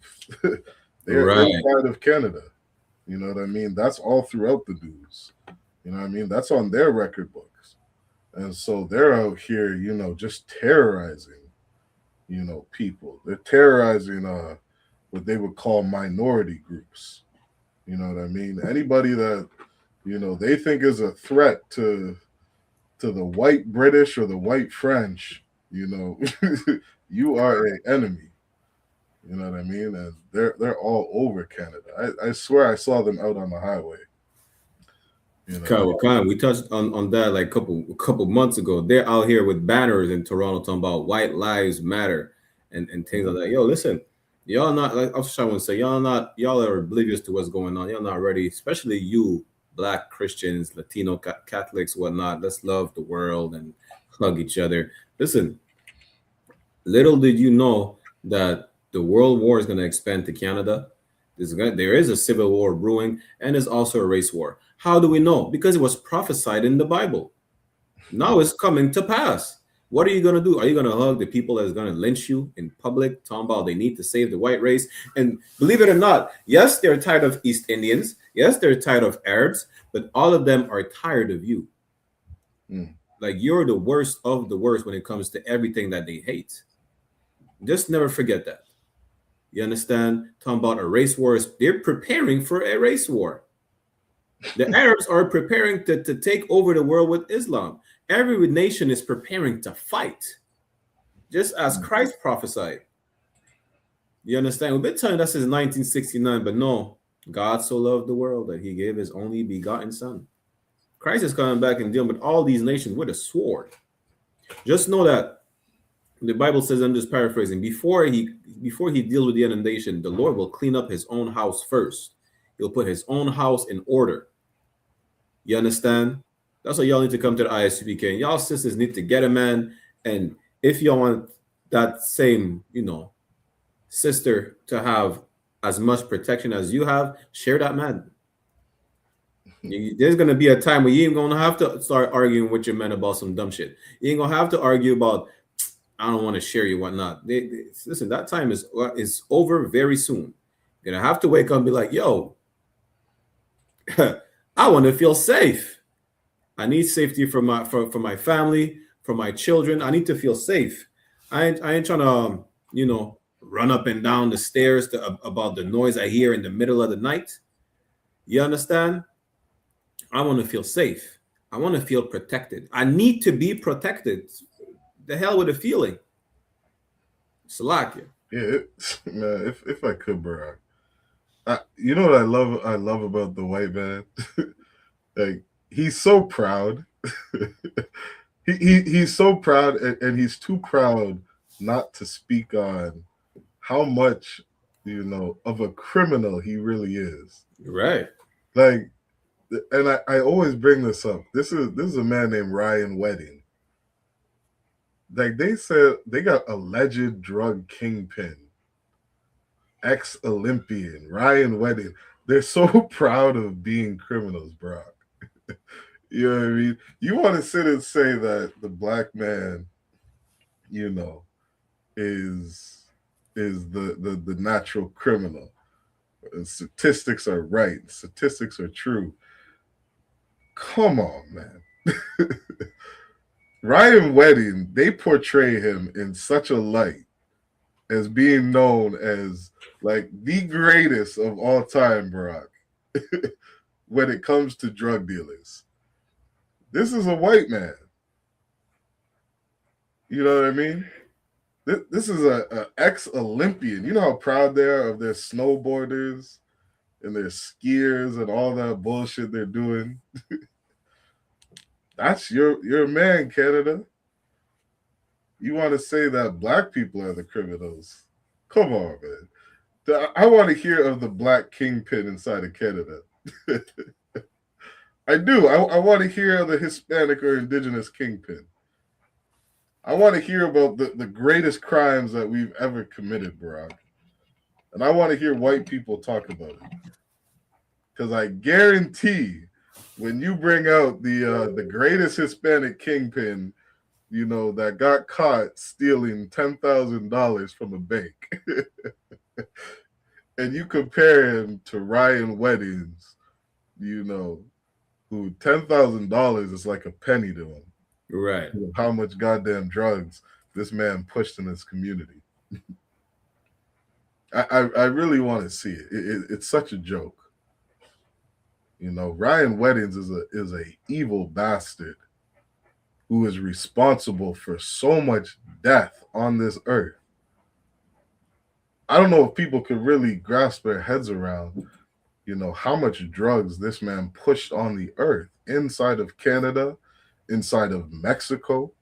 They're inside of Canada. You know what I mean? That's all throughout the news. You know what I mean? That's on their record books. And so they're out here, just terrorizing, people. They're terrorizing what they would call minority groups. You know what I mean? Anybody that, they think is a threat to the white British or the white French, you are an enemy. You know what I mean? And they're all over Canada. I swear I saw them out on the highway. We touched on that like a couple months ago. They're out here with banners in Toronto talking about white lives matter and things like that. Yo, listen, y'all not, like I was trying to say, y'all are oblivious to what's going on. Y'all not ready, especially you Black Christians, Latino Catholics, whatnot. Let's love the world and hug each other. Listen, little did you know that the world war is going to expand to Canada. There is a civil war brewing, and there's also a race war. How do we know? Because it was prophesied in the Bible. Now it's coming to pass. What are you going to do? Are you going to hug the people that's going to lynch you in public, talking about they need to save the white race? And believe it or not, yes, they're tired of East Indians. Yes, they're tired of Arabs, but all of them are tired of you. Like, you're the worst of the worst when it comes to everything that they hate. Just never forget that. You understand? Talking about a race war. They're preparing for a race war. The Arabs are preparing to take over the world with Islam. Every nation is preparing to fight, just as Christ prophesied. You understand? We've been telling that since 1969, but no, God so loved the world that he gave his only begotten son. Christ is coming back and dealing with all these nations with a sword. Just know that the Bible says, I'm just paraphrasing, before he deals with the other nation, the Lord will clean up his own house first. He'll put his own house in order. You understand? That's why y'all need to come to the I.S.U.P.K. And y'all sisters need to get a man. And if y'all want that same, sister to have as much protection as you have, share that man. There's going to be a time where you ain't going to have to start arguing with your men about some dumb shit. You ain't going to have to argue about, I don't want to share you, whatnot. Listen, that time is over very soon. You're going to have to wake up and be like, yo, I want to feel safe. I need safety for my family, for my children. I need to feel safe. I ain't trying to, run up and down the stairs about the noise I hear in the middle of the night. You understand? I want to feel safe. I want to feel protected. I need to be protected. The hell with the feeling. Salakia. Yeah, man. If I could, bro. You know what I love about the white man? Like, he's so proud. he's so proud, and he's too proud not to speak on how much of a criminal he really is. Right. Like, and I always bring this up. This is a man named Ryan Wedding. Like, they said they got alleged drug kingpin, ex-Olympian Ryan Wedding. They're so proud of being criminals, bro. You know what I mean? You want to sit and say that the black man, is the natural criminal. And statistics are right. Statistics are true. Come on, man. Ryan Wedding, they portray him in such a light as being known as like the greatest of all time, Barack, when it comes to drug dealers. This is a white man. You know what I mean? This is a ex-Olympian. You know how proud they are of their snowboarders and their skiers and all that bullshit they're doing. That's your man, Canada. You want to say that black people are the criminals? Come on, man. I want to hear of the black kingpin inside of Canada. I do. I want to hear of the Hispanic or indigenous kingpin. I want to hear about the greatest crimes that we've ever committed, Barack. And I want to hear white people talk about it. Because I guarantee when you bring out the greatest Hispanic kingpin, that got caught stealing $10,000 from a bank, and you compare him to Ryan Weddings, who $10,000 is like a penny to him. Right. How much goddamn drugs this man pushed in his community. I really want to see it. It's such a joke. Ryan Weddings is a evil bastard who is responsible for so much death on this earth. I don't know if people could really grasp their heads around, how much drugs this man pushed on the earth, inside of Canada, inside of Mexico,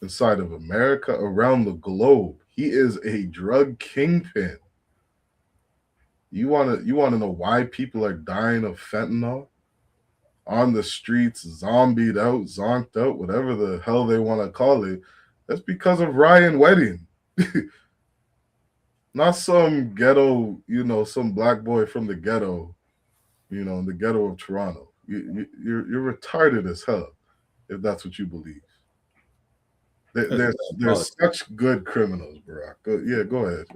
inside of America, around the globe. He is a drug kingpin. You want to know why people are dying of fentanyl on the streets, zombied out, zonked out, whatever the hell they want to call it? That's because of Ryan Wedding. Not some ghetto, some black boy from the ghetto, in the ghetto of Toronto. You're retarded as hell if that's what you believe. There's such good criminals, Barack. Go ahead.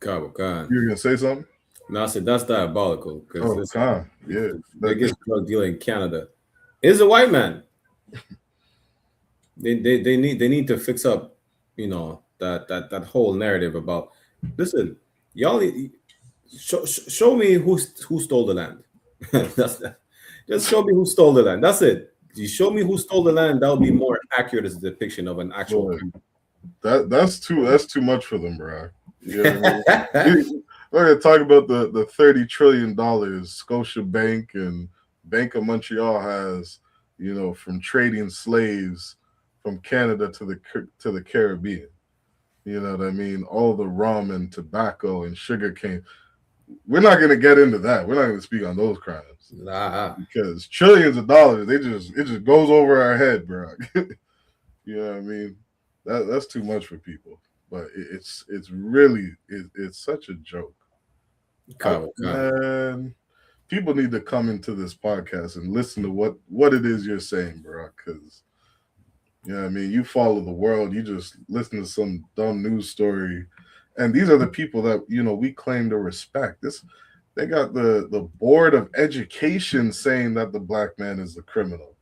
Khan. You were gonna say something? No, I said that's diabolical. Khan. Yeah. Biggest drug dealer in Canada is a white man. They need to fix up, that whole narrative about, listen, y'all show me who stole the land. That's that. Just show me who stole the land. That's it. You show me who stole the land, that would be more accurate as a depiction of an actual. That's too much for them, bro. You know what I mean? We're gonna talk about the $30 trillion Scotiabank and Bank of Montreal has, you know, from trading slaves from Canada to the Caribbean. You know what I mean? All the rum and tobacco and sugar cane. We're not gonna get into that. We're not gonna speak on those crimes. Nah. Because trillions of dollars, it just goes over our head, bro. You know what I mean? That's too much for people. But it's really such a joke. Man, people need to come into this podcast and listen to what it is you're saying, bro. Because you know what I mean, you follow the world, you just listen to some dumb news story, and these are the people that, you know, we claim to respect. They got the Board of Education saying that the black man is the criminal.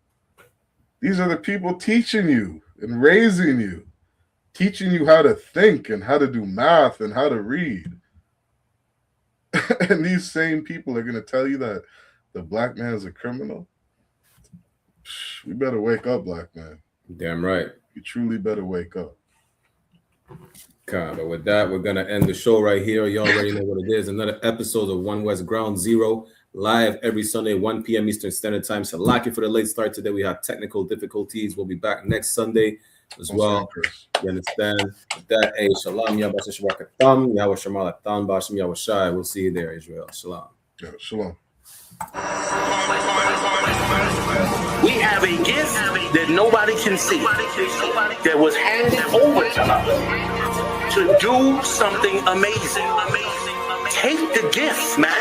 These are the people teaching you and raising you, teaching you how to think and how to do math and how to read. And these same people are going to tell you that the black man is a criminal. We better wake up, black man. Damn right. You truly better wake up. God, but with that, we're going to end the show right here. You already know what it is. Another episode of One West Ground Zero, live every Sunday, 1 p.m. Eastern Standard Time. So lucky for the late start today. We had technical difficulties. We'll be back next Sunday as well. You understand? With that, hey, Shalom, Yahweh Shemakatam, Yahweh Shemalatam, Bashim Yahweh Shai. We'll see you there, Israel. Shalom. Yeah, shalom. We have a gift that nobody can see, that was handed over to us to do something amazing. Take the gift, man.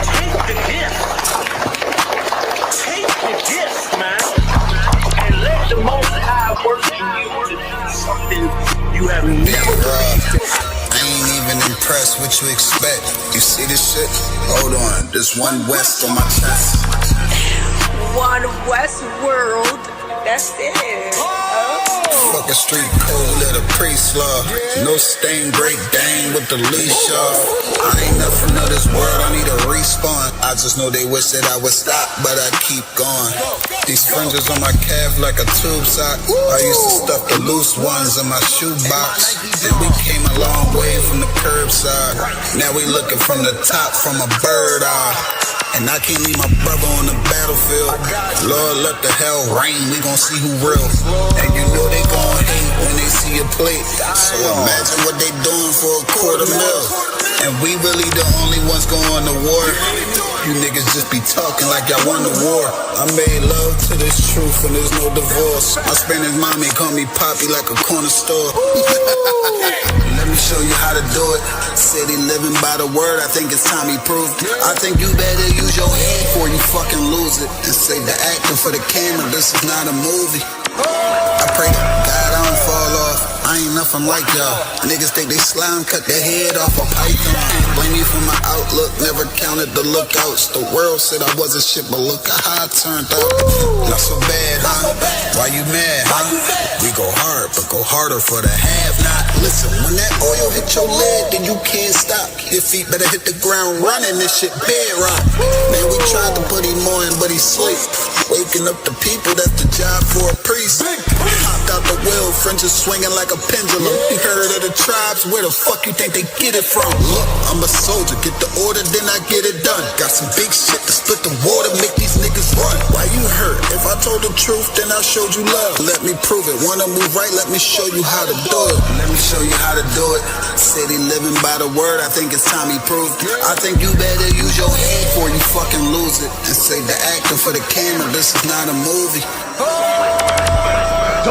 Take the gift. Take the gift, man. And let the Most High work in you to do something you have never believed. I ain't even impressed what you expect. You see this shit? Hold on, there's One West on my chest. One West world, that's it. Fuck a street code, let a priest love. No stain, break dang with the leash off. I ain't nothing of this world, I need a respawn. I just know they wish that I would stop, but I keep going. These fringes on my calf like a tube sock. I used to stuff the loose ones in my shoebox. And we came a long way from the curbside. Now we looking from the top from a bird eye. And I can't leave my brother on the battlefield. Lord, let the hell rain, we gon' see who real. And you know they gon' hate when they see a plate. So imagine what they doing for $250,000. And we really the only ones going to war. You niggas just be talking like y'all won the war. I made love to this truth and there's no divorce. My Spanish mommy call me Poppy like a corner store. Let me show you how to do it. City living by the word, I think it's time he proved. I think you better use your head before you fucking lose it. And save the acting for the camera, this is not a movie. I pray to God I don't fall off. I ain't nothing like y'all. Niggas think they slime, cut their head off a python. Blame me for my outlook, never counted the lookouts. The world said I wasn't shit, but look how I turned out. Not so bad, huh? Why you mad, huh? We go hard, but go harder for the have-not. Listen, when that oil hit your leg, then you can't stop. Your feet better hit the ground running, this shit bedrock. Man, we tried to put him on, but he sleep. Waking up the people, that's the job for a priest. Hopped out the wheel, fringes swinging like a pendulum. You heard of the tribes, where the fuck you think they get it from? Look, I'm a soldier, get the order, then I get it done. Got some big shit to split the water, make these niggas run. Why you hurt? If I told the truth, then I showed you love. Let me prove it, wanna move right, let me show you how to do it. Let me show you how to do it. City living by the word, I think it's time he proved. I think you better use your head before you fucking lose it. And save the acting for the camera, this is not a movie.